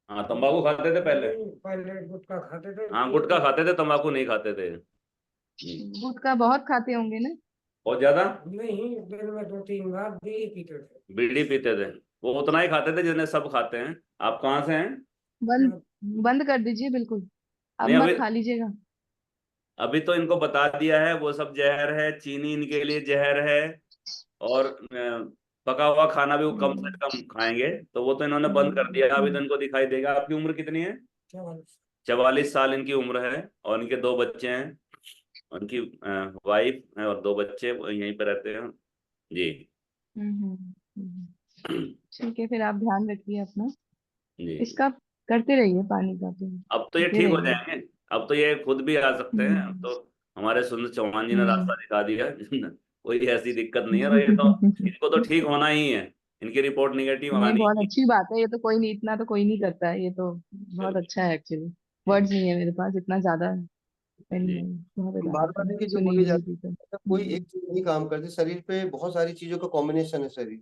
हाँ तंबाकू खाते थे पहले। पहले गुटखा खाते थे। हाँ गुटखा खाते थे, तंबाकू नहीं खाते थे। गुटखा बहुत खाते होंगे ना? बहुत ज्यादा। नहीं, दिन में 2-3 बार बीड़ी पीते थे। बीड़ी पीते थे, वो उतना ही खाते थे जितने सब खाते हैं। आप कहाँ से हैं? बंद बंद कर दीजिए बिल्कुल, अब नहीं मत अभी, खा लीजिएगा। अभी तो इनको बता दिया है वो सब जहर है, चीनी इनके लिए जहर है। और पका हुआ खाना भी वो कम से कम खाएंगे, तो वो तो इन्होंने बंद कर दिया। अभी तो इनको दिखाई देगा। आपकी उम्र कितनी है? 44 साल इनकी उम्र है, और इनके 2 बच्चे हैं। उनकी वाइफ है और 2 बच्चे, वो यहीं पे रहते हैं जी। ठीक है, फिर आप ध्यान रखिए अपना, जी इसका करते रहिए, पानी का तो अब तो ये पीते ठीक हो रहिए। जाएंगे। अब तो ये खुद भी आ सकते हैं। अब तो हमारे सुंदर चौहान जी ने रास्ता दिखा दिया कोई ऐसी दिक्कत नहीं है। और ये तो, इनको तो ठीक होना ही है। इनकी रिपोर्ट निगेटिव नहीं, आनी बहुत ही। अच्छी बात है, ये तो कोई नहीं, इतना तो कोई नहीं करता है, ये तो बहुत बिल्कुल अच्छा है एक्चुअली। वर्ड्स नहीं है मेरे पास इतना ज्यादा, जी। नहीं, बहुत अच्छी बार बात बार है, देखिए, जो बोली सुनेंगे भी जाती भी तो। है मतलब कोई एक चीज नहीं काम करती, शरीर पे बहुत सारी चीजों का कॉम्बिनेशन है शरीर,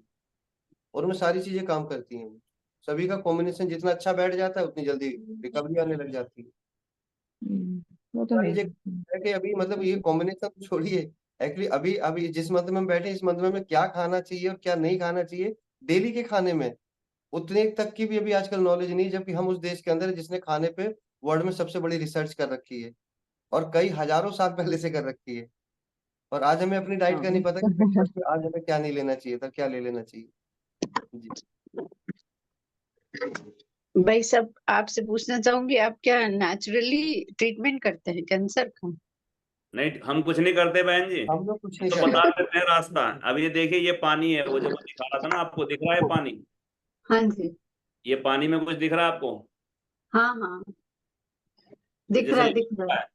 और उनमें सारी चीजें काम करती हैं। सभी का कॉम्बिनेशन जितना अच्छा बैठ जाता है, उतनी जल्दी रिकवरी आने लग जाती है। वो तो है सारी ही। जगह है कि अभी मतलब ये कॉम्बिनेशन छोड़िए। एक्चुअली अभी अभी जिस मंथ में हम बैठे, इस मंथ में हमें क्या खाना चाहिए और क्या नहीं खाना चाहिए डेली के खाने में, उतने तक की भी अभी आजकल नॉलेज नहीं। जबकि हम उस देश के अंदर हैं जिसने खाने पे वर्ल्ड में सबसे बड़ी रिसर्च कर रखी है, और कई हजारों साल पहले से कर रखी है। और आज हमें अपनी डाइट हाँ का नहीं पता कि ब्रेकफास्ट में आज हमें क्या नहीं लेना चाहिए था, क्या ले लेना चाहिए। जी। भाई साहब, आपसे पूछना चाहूंगी, आप क्या नेचुरली ट्रीटमेंट करते हैं कैंसर का? नहीं हम कुछ नहीं करते बहन जी। हम लोग कुछ नहीं तो करते। बता देते हैं रास्ता। अब ये देखिए, ये पानी है, वो जो मैं दिखा रहा था ना आपको, दिख रहा है पानी? हाँ जी। ये पानी में कुछ दिख रहा है आपको? हाँ हाँ, ये दिख जैसे रहा है, दिख रहा लिम्का है, है,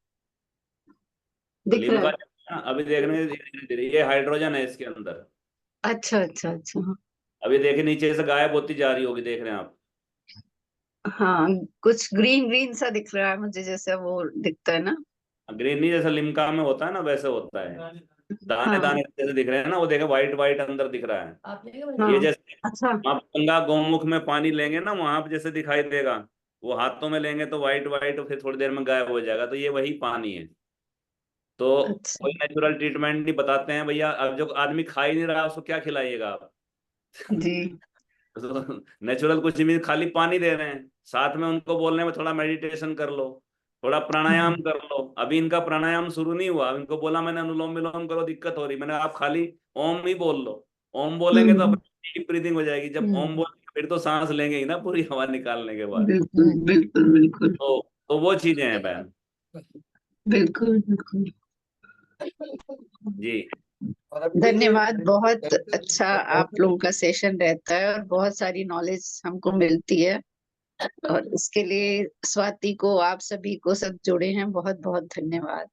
दिख रहा लिम्का है। है ना, अभी देखने धीरे धीरे ये हाइड्रोजन है इसके अंदर। अच्छा अच्छा अच्छा। अभी देखिए नीचे से गायब होती जा रही होगी, देख रहे हैं आप? हाँ, कुछ ग्रीन ग्रीन सा दिख रहा है मुझे, जैसे वो दिखता है ना। ग्रीन नहीं, जैसा लिम्का में होता है ना वैसे होता है। दाने हाँ दाने जैसे दिख रहे हैं ना, वो देखे वाइट वाइट अंदर दिख रहा है। ये हाँ। जैसे अच्छा। आप गंगा गौमुख में पानी लेंगे ना, वहां पे जैसे दिखाई देगा। वो हाथों में लेंगे तो वाइट वाइट, फिर थोड़ी देर में गायब हो जाएगा, तो ये वही पानी है। तो अच्छा। कोई नेचुरल ट्रीटमेंट नहीं बताते हैं भैया। अब जो आदमी खा ही नहीं रहा, उसको क्या खिलाइएगा आप? जी। तो नेचुरल कुछ नहीं, खाली पानी दे रहे हैं। साथ में उनको बोलने में थोड़ा मेडिटेशन कर लो, थोड़ा प्राणायाम कर लो। अभी इनका प्राणायाम शुरू नहीं हुआ। इनको बोला मैंने अनुलोम विलोम करो, दिक्कत हो रही। मैंने आप खाली ओम ही बोल लो। ओम बोलेंगे तो हम्म। अपनी डीप ब्रीदिंग हो जाएगी। जब ओम बोलेंगे फिर तो सांस लेंगे ही ना, पूरी हवा निकालने के बाद। बिल्कुल बिल्कुल बिल्कुल। तो वो चीजें हैं बहन बिल्कुल बिल्कुल। जी। और अभी देखिए धन्यवाद, बहुत कैंसर अच्छा आप लोगों का सेशन रहता है और बहुत सारी नॉलेज हमको मिलती है। और इसके लिए स्वाति को, आप सभी को, सब जुड़े हैं, बहुत बहुत धन्यवाद।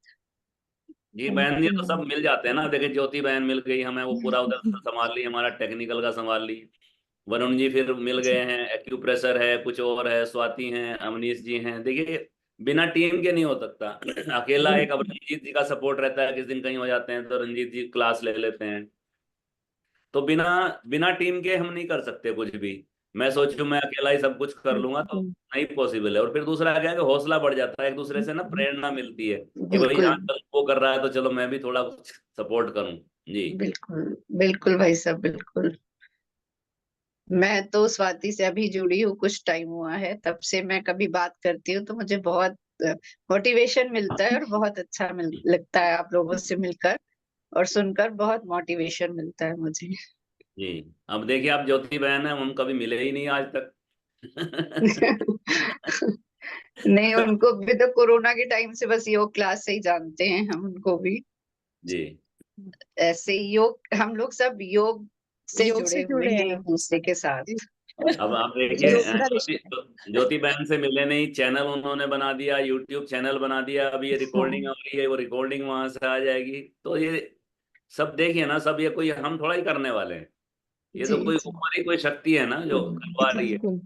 जी बहन, ये तो सब मिल जाते हैं ना। देखिए ज्योति बहन मिल गई हमें, वो पूरा उधर से संभाल ली, हमारा टेक्निकल का संभाल ली। वरुण जी फिर मिल गए हैं, एक्यूप्रेशर है, कुछ और है, स्वाति हैं, अवनीश जी हैं। देखिए बिना टीम के नहीं हो सकता। अकेला एक, अब रंजीत जी का सपोर्ट रहता है, किस दिन कहीं हो जाते हैं तो रंजीत जी क्लास ले लेते हैं। तो बिना बिना टीम के हम नहीं कर सकते कुछ भी। मैं सोचूं मैं अकेला ही सब कुछ कर लूंगा तो नहीं पॉसिबल है। और फिर दूसरा क्या है कि हौसला बढ़ जाता है, एक दूसरे से ना प्रेरणा मिलती है कि भाई बिल्कुल आजकल वो कर रहा है तो चलो मैं भी थोड़ा कुछ सपोर्ट करूं। जी बिल्कुल बिल्कुल भाई साहब, बिल्कुल। मैं तो स्वाति से अभी जुड़ी हूँ, कुछ टाइम हुआ है, तब से मैं कभी बात करती हूँ तो मुझे बहुत मोटिवेशन मिलता है और बहुत अच्छा लगता है आप लोगों से मिलकर और सुनकर, बहुत मोटिवेशन मिलता है मुझे। जी। अब देखिए आप ज्योति बहन है, हम कभी मिले ही नहीं आज तक। नहीं, उनको भी तो कोरोना के टाइम से बस योग क्लास से ही जानते हैं हम उनको भी। जी। ऐसे योग, हम लोग सब योग से योग जुड़े से हुए जुड़े हैं हैं। एक दूसरे के साथ। जी, अब आप देखिए योग का ज्योति रिश्ता ज्योति बहन से मिले नहीं, चैनल उन्होंने बना दिया, यूट्यूब चैनल बना दिया। अब ये रिकॉर्डिंग हो रही है, वो रिकॉर्डिंग वहां से आ जाएगी। तो ये सब देखिए ना, सब ये कोई हम थोड़ा ही करने वाले हैं। ये जी तो कोई जी, ऊपर ही कोई शक्ति है ना जो करवा रही है। बिल्कुल।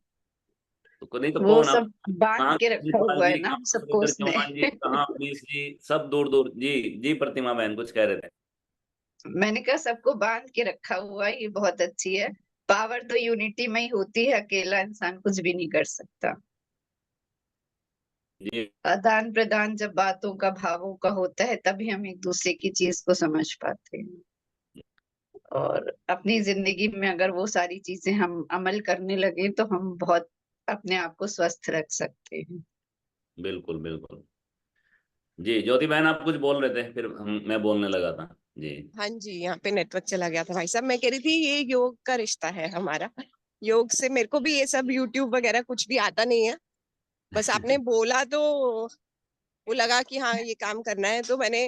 तो नहीं तो वो कौन, अब सब बांध कहाँ के रखा केजरीवाल हुआ है जी, ना कहाँ हम सबको सुरेंद्र उसने। चौहान जी, कहाँ अवनीश जी, सब दूर दूर। जी जी, प्रतिमा बहन कुछ कह रहे थे। मैंने कहा सबको बांध के रखा हुआ है, ये बहुत अच्छी है। पावर तो यूनिटी में ही होती है, अकेला इंसान कुछ भी नहीं कर सकता। जी आदान प्रदान जब बातों का, भावों का होता है, तभी हम एक दूसरे की चीज को समझ पाते हैं। और अपनी जिंदगी में अगर वो सारी चीजें हम अमल करने लगे तो हम बहुत अपने आप को स्वस्थ रख सकते हैं। बिल्कुल बिल्कुल। जी ज्योति बहन आप कुछ बोल रहे थे, फिर मैं बोलने लगा था। जी हाँ जी, यहाँ पे नेटवर्क चला गया था भाई साहब। मैं कह रही थी ये योग का रिश्ता है हमारा। योग से मेरे को भी ये सब यूट्यूब वगैरह कुछ भी आता नहीं है। बस आपने बोला तो वो लगा कि हाँ ये काम करना है, तो मैंने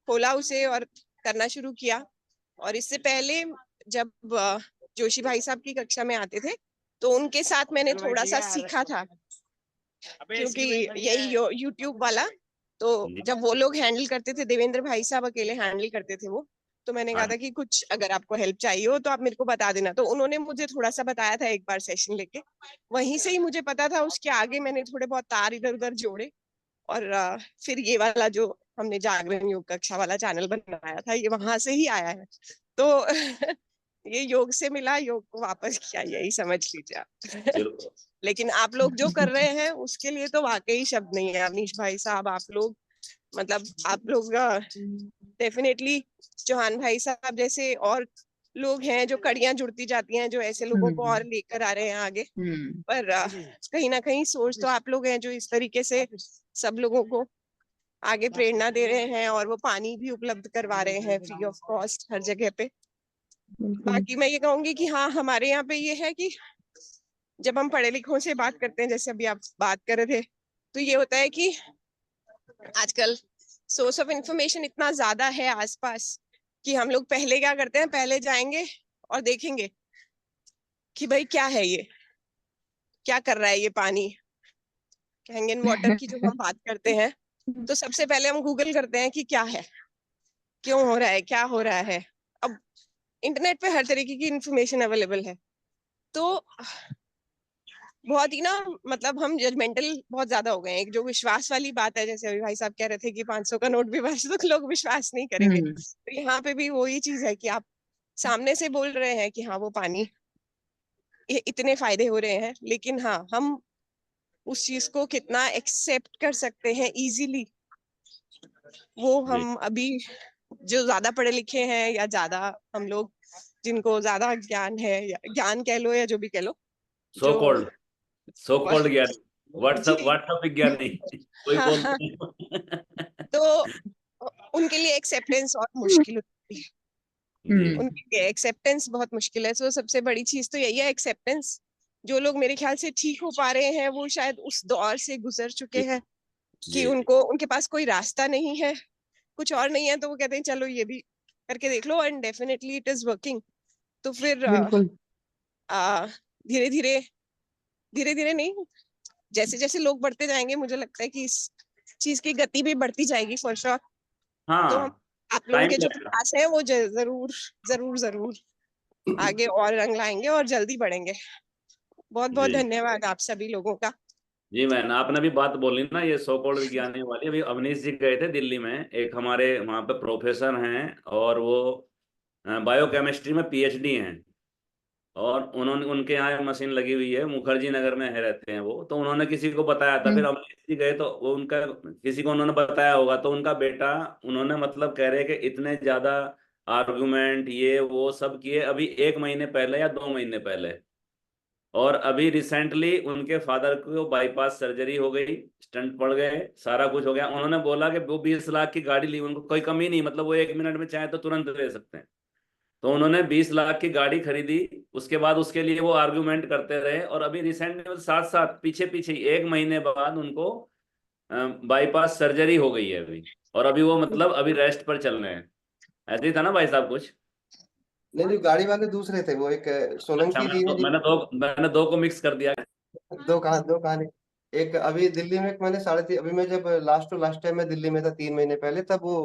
खोला उसे और करना शुरू किया। और इससे पहले जब जोशी भाई साहब की कक्षा में आते थे तो उनके साथ मैंने थोड़ा सा सीखा था, क्योंकि यही यूट्यूब वाला, तो जी। जब वो लोग हैंडल करते थे, देवेंद्र भाई साहब अकेले हैंडल करते थे वो, तो मैंने कहा हाँ था कि कुछ अगर आपको हेल्प चाहिए हो तो आप मेरे को बता देना। तो उन्होंने मुझे थोड़ा सा बताया था एक बार सेशन लेके, वहीं से ही मुझे पता था। उसके आगे मैंने थोड़े बहुत तार इधर उधर जोड़े और फिर ये वाला जो हमने जागरण योग कक्षा वाला चैनल बनाया था, ये वहां से ही आया है। तो ये योग से मिला, योग को वापस किया, यही समझ लीजिए आप। बिल्कुल। लेकिन आप लोग जो कर रहे हैं उसके लिए तो वाकई शब्द नहीं है। अवनीश भाई साहब, आप लोग, मतलब आप लोग डेफिनेटली, चौहान भाई साहब जैसे और लोग हैं जो कड़ियां जुड़ती जाती हैं, जो ऐसे लोगों को और लेकर आ रहे हैं आगे। पर कहीं ना कहीं सोच तो आप लोग हैं जो इस तरीके से सब लोगों को आगे प्रेरणा दे रहे हैं, और वो पानी भी उपलब्ध करवा रहे हैं फ्री ऑफ कॉस्ट हर जगह पे। बाकी मैं ये कहूंगी कि हाँ, हमारे यहाँ पे ये है कि जब हम पढ़े लिखों से बात करते हैं, जैसे अभी आप बात कर रहे थे, तो ये होता है कि आजकल सोर्स ऑफ इंफॉर्मेशन इतना ज्यादा है आसपास कि हम लोग पहले क्या करते हैं, पहले जाएंगे और देखेंगे कि भाई क्या है ये, क्या कर रहा है ये पानी। हैंगन वाटर की जो हम बात करते हैं, तो सबसे पहले हम गूगल करते हैं कि क्या है, क्यों हो रहा है, क्या हो रहा है। अब इंटरनेट पे हर तरीके की इंफॉर्मेशन अवेलेबल है, तो बहुत ही ना, मतलब हम जजमेंटल बहुत ज्यादा हो गए हैं। एक जो विश्वास वाली बात है, जैसे अभी भाई साहब कह रहे थे कि 500 का नोट भी तो लोग विश्वास नहीं करेंगे, तो यहाँ पे भी वही चीज है कि आप सामने से बोल रहे हैं कि हाँ वो पानी, ये इतने फायदे हो रहे हैं, लेकिन हाँ हम उस चीज को कितना एक्सेप्ट कर सकते हैं इजीली, वो जी हम अभी जो ज्यादा पढ़े लिखे हैं, या ज्यादा हम लोग जिनको ज्यादा ज्ञान है, या ज्ञान कह लो या जो भी कह लो, सो जो कॉल्ड, सो कॉल्ड ज्ञान, व्हाट्सएप जी, व्हाट्सएप विज्ञान नहीं, कोई हाँ हाँ, बोलते हैं। तो उनके लिए एक्सेप्टेंस और मुश्किल होती है। जी उनके लिए एक्सेप्टेंस बहुत मुश्किल है। तो सबसे बड़ी चीज तो यही है, एक्सेप्टेंस। जो लोग मेरे ख्याल से ठीक हो पा रहे हैं, वो शायद उस दौर से गुजर चुके जी हैं कि जी उनको, उनके पास कोई रास्ता नहीं है, कुछ और नहीं है, तो वो कहते हैं चलो ये भी करके देख लो, and definitely it is working. तो फिर बिल्कुल। धीरे धीरे, धीरे धीरे नहीं, जैसे जैसे लोग बढ़ते जाएंगे मुझे लगता है कि इस चीज की गति भी बढ़ती जाएगी फॉर श्योर। तो हम हाँ, आप लोगों टाइम के जो लगेगा। प्रयास है वो जरूर जरूर जरूर आगे और रंग लाएंगे और जल्दी बढ़ेंगे। बहुत बहुत जी धन्यवाद आप सभी लोगों का। जी मैन, आपने भी बात बोली ना ये सो कॉल्ड विज्ञानी वाली। अभी अवनीश जी गए थे दिल्ली में, एक हमारे वहाँ पे प्रोफेसर हैं और वो बायोकेमिस्ट्री में पीएचडी हैं। और उन्होंने, उनके यहाँ मशीन लगी हुई है, मुखर्जी नगर में है, रहते हैं वो। तो उन्होंने किसी को बताया था, फिर हम्म अवनीश जी गए तो वो उनका, किसी को उन्होंने बताया होगा तो उनका बेटा, उन्होंने मतलब कह रहे हैं कि इतने ज्यादा आर्गुमेंट ये वो सब किए अभी 1 महीने पहले या 2 महीने पहले। और अभी रिसेंटली उनके फादर को बाईपास सर्जरी हो गई, स्टंट पड़ गए, सारा कुछ हो गया। उन्होंने बोला कि वो 20 लाख की गाड़ी ली, उनको कोई कमी नहीं, मतलब वो 1 मिनट में चाहे तो तुरंत ले सकते हैं। तो उन्होंने 20 लाख की गाड़ी खरीदी। उसके बाद उसके लिए वो आर्ग्यूमेंट करते रहे, और अभी रिसेंट में साथ साथ पीछे पीछे 1 महीने बाद उनको बाईपास सर्जरी हो गई है अभी। और अभी वो मतलब अभी रेस्ट पर चल रहे हैं। ऐसे ही था ना भाई साहब कुछ? नहीं नहीं, गाड़ी वाले दूसरे थे, वो एक अच्छा, सोलंकी जी हैं मैंने दो को मिक्स कर दिया। दो कहानी। एक अभी दिल्ली में, एक मैंने 3.5, अभी मैं जब लास्ट टाइम मैं दिल्ली में था 3 महीने पहले, तब वो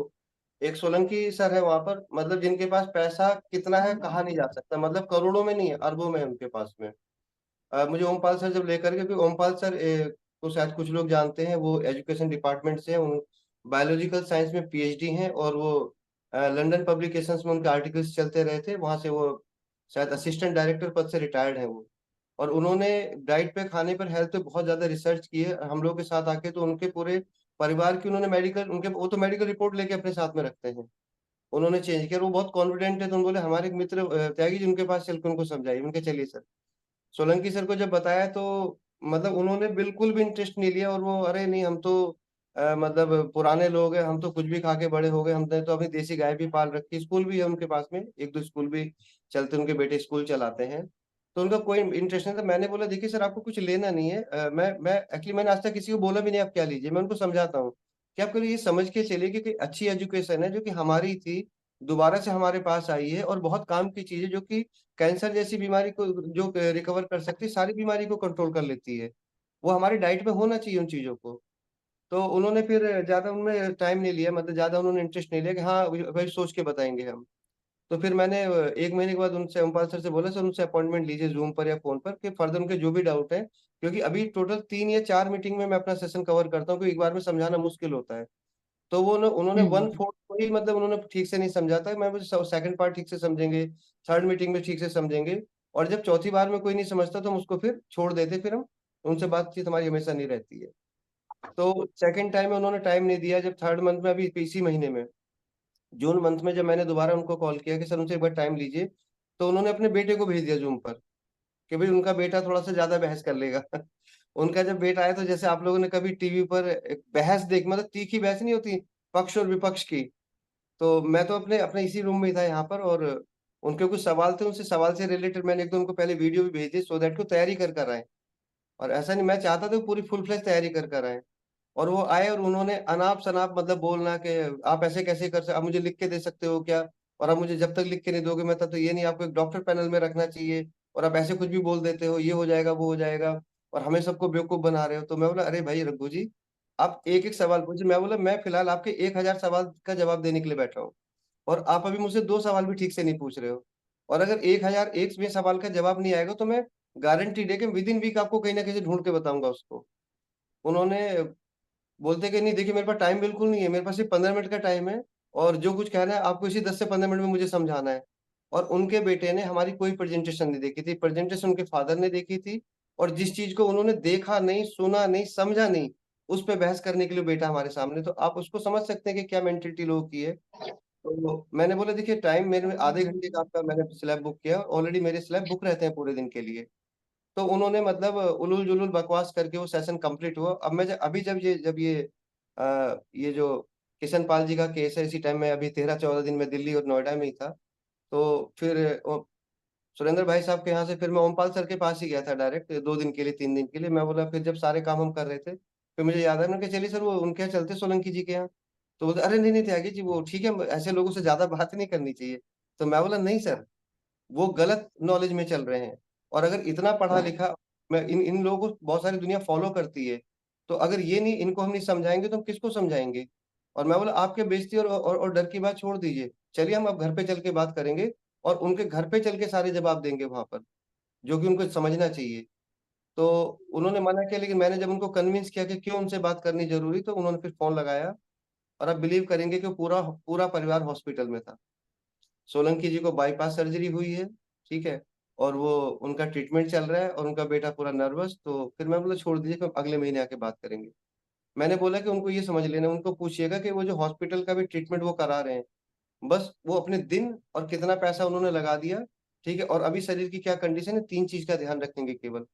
एक सोलंकी सर है वहां पर, मतलब जिनके पास पैसा कितना है कहा नहीं जा सकता, मतलब करोड़ों में नहीं है, अरबों में है उनके पास में। मुझे ओमपाल सर जब लेकर के, क्योंकि ओमपाल सर को शायद कुछ लोग जानते हैं, वो एजुकेशन डिपार्टमेंट से हैं, उन बायोलॉजिकल साइंस में पीएचडी हैं, और वो लंदन पब्लिकेशंस में उनके आर्टिकल्स चलते रहे थे, वहां से वो शायद असिस्टेंट डायरेक्टर पद से रिटायर्ड हैं वो। और उन्होंने डाइट पे, खाने पर, हेल्थ पे बहुत ज्यादा रिसर्च की है हम लोग के साथ आके। तो उनके पूरे परिवार की उन्होंने मेडिकल, उनके वो तो मेडिकल रिपोर्ट लेके अपने साथ में रखते हैं, उन्होंने चेंज किया। वो बहुत कॉन्फिडेंट है, तो उन्होंने बोले हमारे एक मित्र त्यागी जी उनके पास चल के उनको समझाइए। उनके चलिए सर, सोलंकी सर को जब बताया तो मतलब उन्होंने बिल्कुल भी इंटरेस्ट नहीं लिया, और वो अरे नहीं हम तो मतलब पुराने लोग हैं, हम तो कुछ भी खा के बड़े हो गए, हमने तो अपनी देसी गाय भी पाल रखी, स्कूल भी है उनके पास में, एक दो स्कूल भी चलते, उनके बेटे स्कूल चलाते हैं। तो उनका कोई इंटरेस्ट नहीं था। मैंने बोला देखिए सर, आपको कुछ लेना नहीं है, मैं एक्चुअली मैंने आज तक किसी को बोला भी नहीं आप क्या लीजिए, मैं उनको समझाता हूँ कि आपके लिए ये समझ के चलिए कि कोई अच्छी एजुकेशन है जो कि हमारी थी, दोबारा से हमारे पास आई है, और बहुत काम की चीज है, जो कि कैंसर जैसी बीमारी को जो रिकवर कर सकती है, सारी बीमारी को कंट्रोल कर लेती है। वो हमारी डाइट में होना चाहिए उन चीजों को। तो उन्होंने फिर ज्यादा उनमें टाइम नहीं लिया, मतलब ज्यादा उन्होंने इंटरेस्ट नहीं लिया कि हाँ भाई सोच के बताएंगे हम। तो फिर मैंने 1 महीने के बाद उनसे, ओमपाल सर से बोला सर उनसे अपॉइंटमेंट लीजिए जूम पर या फोन पर, कि फर्दर उनके जो भी डाउट है, क्योंकि अभी टोटल 3 या 4 मीटिंग में मैं अपना सेशन कवर करता हूँ, क्योंकि एक बार में समझाना मुश्किल होता है। तो वो उन्होंने वन हम्म फोर्थ को ही, मतलब उन्होंने ठीक से नहीं समझा था। मैं सेकंड पार्ट ठीक से समझेंगे, थर्ड मीटिंग में ठीक से समझेंगे, और जब चौथी बार में कोई नहीं समझता तो हम उसको फिर छोड़ देते, फिर हम उनसे बातचीत हमारी हमेशा नहीं रहती है। तो सेकंड टाइम में उन्होंने टाइम नहीं दिया। जब थर्ड मंथ में, अभी इसी महीने में जून मंथ में, जब मैंने दोबारा उनको कॉल किया कि सर उनसे एक बार टाइम लीजिए, तो उन्होंने अपने बेटे को भेज दिया जूम पर, कि भाई उनका बेटा थोड़ा सा ज्यादा बहस कर लेगा। उनका जब बेटा आया, तो जैसे आप लोगों ने कभी टीवी पर एक बहस देख, मतलब तीखी बहस नहीं होती, पक्ष और विपक्ष की, तो मैं तो अपने अपने इसी रूम में ही था यहाँ पर, और उनके कुछ सवाल थे, उनसे सवाल से रिलेटेड मैंने एक दो उनको पहले वीडियो भी भेजे, सो दैट को तैयारी कर आए। और ऐसा नहीं, मैं चाहता था वो पूरी फुल फ्लेज तैयारी कर आए। और वो आए और उन्होंने अनाप शनाप मतलब बोलना कि आप ऐसे कैसे कर सकते, आप मुझे लिख के दे सकते हो क्या, और आप मुझे जब तक लिख के नहीं दोगे मैं तब तो ये नहीं, आपको एक डॉक्टर पैनल में रखना चाहिए, और आप ऐसे कुछ भी बोल देते हो, ये हो जाएगा वो हो जाएगा, और हमें सबको बेवकूफ बना रहे हो। तो मैं बोला अरे भाई रघु जी, आप एक एक सवाल पूछिए। मैं बोला मैं फिलहाल आपके 1,000 सवाल का जवाब देने के लिए बैठा हूँ, और आप अभी मुझसे 2 सवाल भी ठीक से नहीं पूछ रहे हो। और अगर 1,001वें सवाल का जवाब नहीं आएगा तो मैं गारंटी दे के विद इन वीक आपको कहीं ना कहीं से ढूंढ के बताऊंगा उसको। उन्होंने बोलते कि नहीं देखिए, मेरे पास टाइम बिल्कुल नहीं है, मेरे पास सिर्फ 15 मिनट का टाइम है, और जो कुछ कहना है आपको इसी 10 से 15 मिनट में मुझे समझाना है। और उनके बेटे ने हमारी कोई प्रेजेंटेशन नहीं देखी थी, प्रेजेंटेशन उनके फादर ने देखी थी, और जिस चीज को उन्होंने देखा नहीं, सुना नहीं, समझा नहीं, उस पर बहस करने के लिए बेटा हमारे सामने। तो आप उसको समझ सकते हैं कि क्या मेंटेलिटी लोगों की है। तो मैंने बोला देखिए, टाइम मेरे में आधे घंटे का आपका मैंने स्लैब बुक किया, ऑलरेडी मेरे स्लैब बुक रहते हैं पूरे दिन के लिए। तो उन्होंने मतलब उलूल जुलूल बकवास करके वो सेशन कंप्लीट हुआ। अब मैं अभी ये जो किशन पाल जी का केस है, इसी टाइम में अभी 13-14 दिन में दिल्ली और नोएडा में ही था। तो फिर सुरेंद्र भाई साहब के यहाँ से फिर मैं ओमपाल सर के पास ही गया था डायरेक्ट, 2 दिन के लिए 3 दिन के लिए। मैं बोला फिर जब सारे काम हम कर रहे थे, फिर मुझे याद है, मैंने कहा चलिए सर वो उनके यहाँ चलते सोलंकी जी के यहाँ। तो बोलते अरे नहीं नहीं त्यागी जी, वो ठीक है, ऐसे लोगों से ज्यादा बात नहीं करनी चाहिए। तो मैं बोला नहीं सर, वो गलत नॉलेज में चल रहे हैं, और अगर इतना पढ़ा लिखा, मैं इन लोगों को बहुत सारी दुनिया फॉलो करती है, तो अगर ये नहीं, इनको हम नहीं समझाएंगे तो हम किसको समझाएंगे? और मैं बोला आपके बेइज्जती और डर की बात छोड़ दीजिए, चलिए हम अब घर पे चल के बात करेंगे और उनके घर पे चल के सारे जवाब देंगे वहां पर, जो कि उनको समझना चाहिए। तो उन्होंने मना किया, लेकिन मैंने जब उनको कन्विंस किया कि क्यों उनसे बात करनी जरूरी, तो उन्होंने फिर फोन लगाया, और आप बिलीव करेंगे कि पूरा पूरा परिवार हॉस्पिटल में था। सोलंकी जी को बाईपास सर्जरी हुई है, ठीक है, और वो उनका ट्रीटमेंट चल रहा है, और उनका बेटा पूरा नर्वस। तो फिर मैं बोला छोड़ दीजिए, हम अगले महीने आके बात करेंगे। मैंने बोला कि उनको ये समझ लेना, उनको पूछिएगा कि वो जो हॉस्पिटल का भी ट्रीटमेंट वो करा रहे हैं, बस वो अपने दिन और कितना पैसा उन्होंने लगा दिया, ठीक है, और अभी शरीर की क्या कंडीशन है, 3 चीज का ध्यान रखेंगे केवल।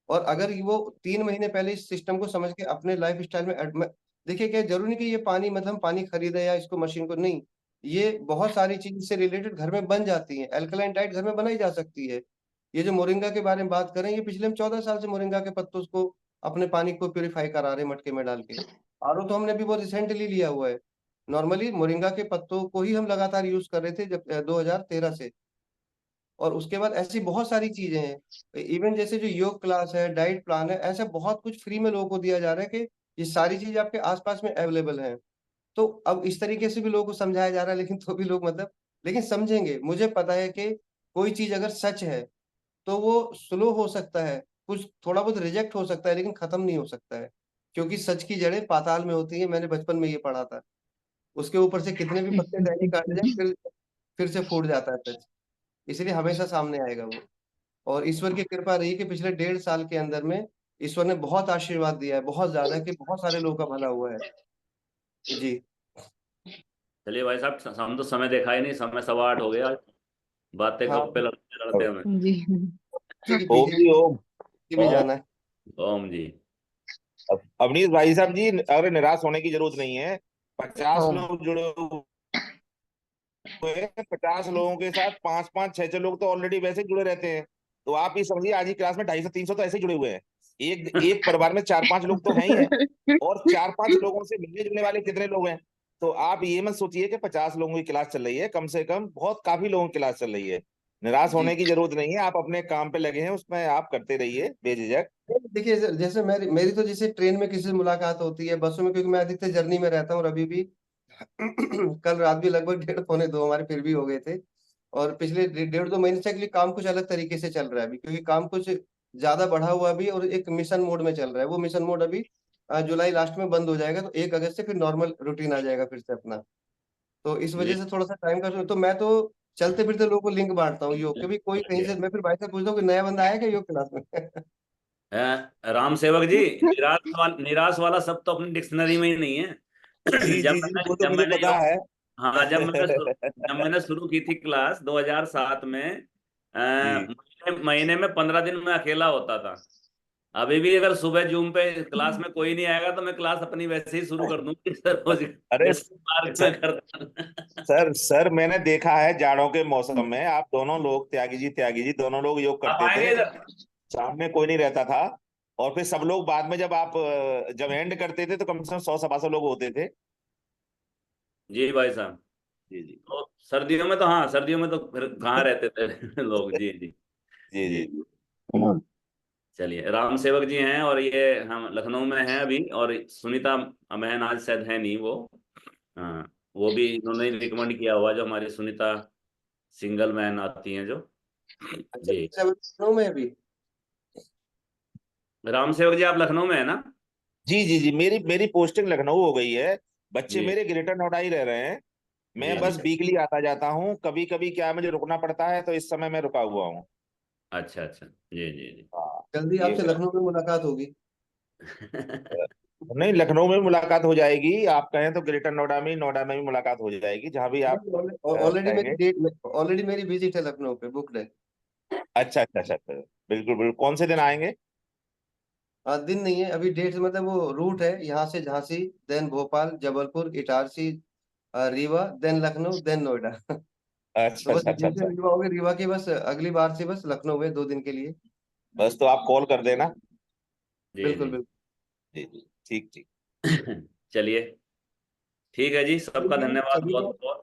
और अगर वो 3 महीने पहले इस सिस्टम को समझ के अपने लाइफ स्टाइल में देखिए, क्या जरूरी नहीं कि ये पानी, मतलब हम पानी खरीदे या इसको मशीन को, नहीं, ये बहुत सारी चीज से रिलेटेड घर में बन जाती है। एल्कलाइन डाइट घर में बनाई जा सकती है। ये जो मोरिंगा के बारे में बात करें, ये पिछले हम 14 साल से मोरिंगा के पत्तों को अपने पानी को प्योरीफाई करा रहे हैं मटके में डाल के। आरओ तो हमने भी बहुत रिसेंटली लिया हुआ है। नॉर्मली मोरिंगा के पत्तों को ही हम लगातार यूज कर रहे थे जब 2013 से। और उसके बाद ऐसी बहुत सारी चीजें हैं, इवन जैसे जो योग क्लास है, डाइट प्लान है, ऐसा बहुत कुछ फ्री में लोगों को दिया जा रहा है कि ये सारी चीज आपके आसपास में अवेलेबल है। तो अब इस तरीके से भी लोगों को समझाया जा रहा है, लेकिन तो भी लोग मतलब, लेकिन समझेंगे। मुझे पता है कि कोई चीज अगर सच है तो वो स्लो हो सकता है, कुछ थोड़ा बहुत रिजेक्ट हो सकता है, लेकिन खत्म नहीं हो सकता है, क्योंकि सच की जड़ें पाताल में होती है। मैंने बचपन में ये पढ़ा था। उसके ऊपर से कितने भी पत्ते टहनी काट जाए, फिर से फूट जाता है सच। इसलिए हमेशा सामने आएगा वो। और ईश्वर की कृपा रही कि पिछले 1.5 साल के अंदर में ईश्वर ने बहुत आशीर्वाद दिया है, बहुत ज्यादा, कि बहुत सारे लोगों का भला हुआ है। जी। चलिए भाई साहब, हम तो समय देखा ही नहीं, समय 8:15 हो गया। बातें हाँ, गप्पे लड़ते लड़ते हमें। जी। क्योंकि ओम जी ओम। पीछे भी ओम। जाना है। ओम जी। अवनीश भाई साहब जी, अरे निराश होने की जरूरत नहीं है। 50 हाँ। लोग जुड़े हुए हैं, 50 लोगों के साथ 5-5 6-6 लोग तो ऑलरेडी वैसे ही जुड़े रहते हैं। तो आप ये समझिए, आज की क्लास में 250-300 तो ऐसे ही जुड़े हुए हैं। एक एक परिवार में 4-5 लोग तो हैं ही हैं। और 4-5 लोगों से मिलने जुलने वाले कितने लोग हैं? तो आप ये मत सोचिए कि 50 लोगों की क्लास चल रही है, कम से कम बहुत काफी लोगों की क्लास चल रही है। निराश जी। होने की जरूरत नहीं है, आप अपने काम पे लगे हैं, उसमें आप करते रहिए बेझिझक। देखिए, जैसे मेरी मेरी तो जैसे ट्रेन में किसी से मुलाकात होती है, बसों में, क्योंकि मैं अधिकतर जर्नी में रहता हूँ, और अभी भी कल रात भी लगभग 1:30 पौने 2 हमारे फिर भी हो गए थे। और पिछले 1.5-2 महीने से एक्चुअली काम कुछ अलग तरीके से चल रहा है अभी, क्योंकि काम कुछ ज्यादा बढ़ा हुआ भी, और एक मिशन मोड में चल रहा है। वो मिशन मोड अभी जुलाई लास्ट में बंद हो जाएगा, तो 1 अगस्त से फिर नॉर्मल रूटीन आ जाएगा फिर से अपना। तो इस जी। वजह से थोड़ा सा टाइम का, तो मैं तो चलते फिरते लोगों को लिंक बांटता हूँ योग के भी। कोई कहीं से, मैं फिर भाई से पूछता हूँ कि नया बंदा आया क्या योग क्लास में? राम सेवक जी, निराश वाला शब्द तो अपनी डिक्शनरी में ही नहीं है। जी जब जी जी, मैंने वो तो जब मुझे मैंने पता योग है। हाँ, जब मैंने शुरू की थी क्लास 2007 में, जी महीने में 15 दिन में अकेला होता था। अभी भी अगर सुबह जूम पे क्लास में कोई नहीं आएगा तो मैं क्लास अपनी वैसे ही शुरू कर दूंगी रोज, अरे जैसे पार्क में सर, करता। सर मैंने देखा है जाड़ों के मौसम में आप दोनों लोग, त्यागी जी दोनों लोग योग आप करते थे। आएंगे इधर? सामने कोई नहीं रहता था। और फिर सब लोग बाद में, जब एंड करते थे तो कम से कम 100-125 लोग होते थे। जी भाई साहब। जी जी तो सर्दियों में तो, हाँ, सर्दियों में तो फिर कहाँ रहते थे लोग। जी जी। जी जी। जी। चलिए, राम सेवक जी हैं, और ये हम लखनऊ में हैं अभी, और सुनीता महन आज शायद है नहीं वो। हाँ, वो भी इन्होंने रिकमेंड किया हुआ, जो हमारी सुनीता सिंगल मैन आती हैं जो। अच्छा जी। अच्छा, लखनऊ में अभी? राम सेवक जी, आप लखनऊ में है ना? जी जी जी, मेरी मेरी पोस्टिंग लखनऊ हो गई है। बच्चे जी मेरे ग्रेटर नोएडा ही रह रहे हैं। मैं जी जी। बस वीकली आता जाता हूँ, कभी कभी क्या मुझे रुकना पड़ता है, तो इस समय मैं रुका हुआ हूँ। अच्छा अच्छा। जी जी जी। हाँ, जल्दी ये आपसे मेरा। लखनऊ में मुलाकात होगी। नहीं, लखनऊ में मुलाकात हो जाएगी, आप कहें तो ग्रेटर नोएडा में, नोएडा में भी मुलाकात हो जाएगी, जहां भी आप कहेंगे। ऑलरेडी मेरी विजिट है लखनऊ पे, बुकड है। अच्छा अच्छा अच्छा अच्छा। बिल्कुल बिल्कुल, कौन से दिन आएंगे? दिन नहीं है अभी, डेट मतलब वो रूट है, यहाँ से Jhansi, then Bhopal, Jabalpur, Itarsi, Rewa, then Lucknow, then Noida. तो अच्छा बस अच्छा अच्छा जैसे अच्छा। रीवा हो गई, रीवा की बस अगली बार से बस लखनऊ है 2 दिन के लिए। बस तो आप कॉल कर देना। जी बिल्कुल जी। बिल्कुल। जी जी, ठीक ठीक। चलिए, ठीक है जी, सबका चलिए, धन्यवाद सभी बहुत को बहुत।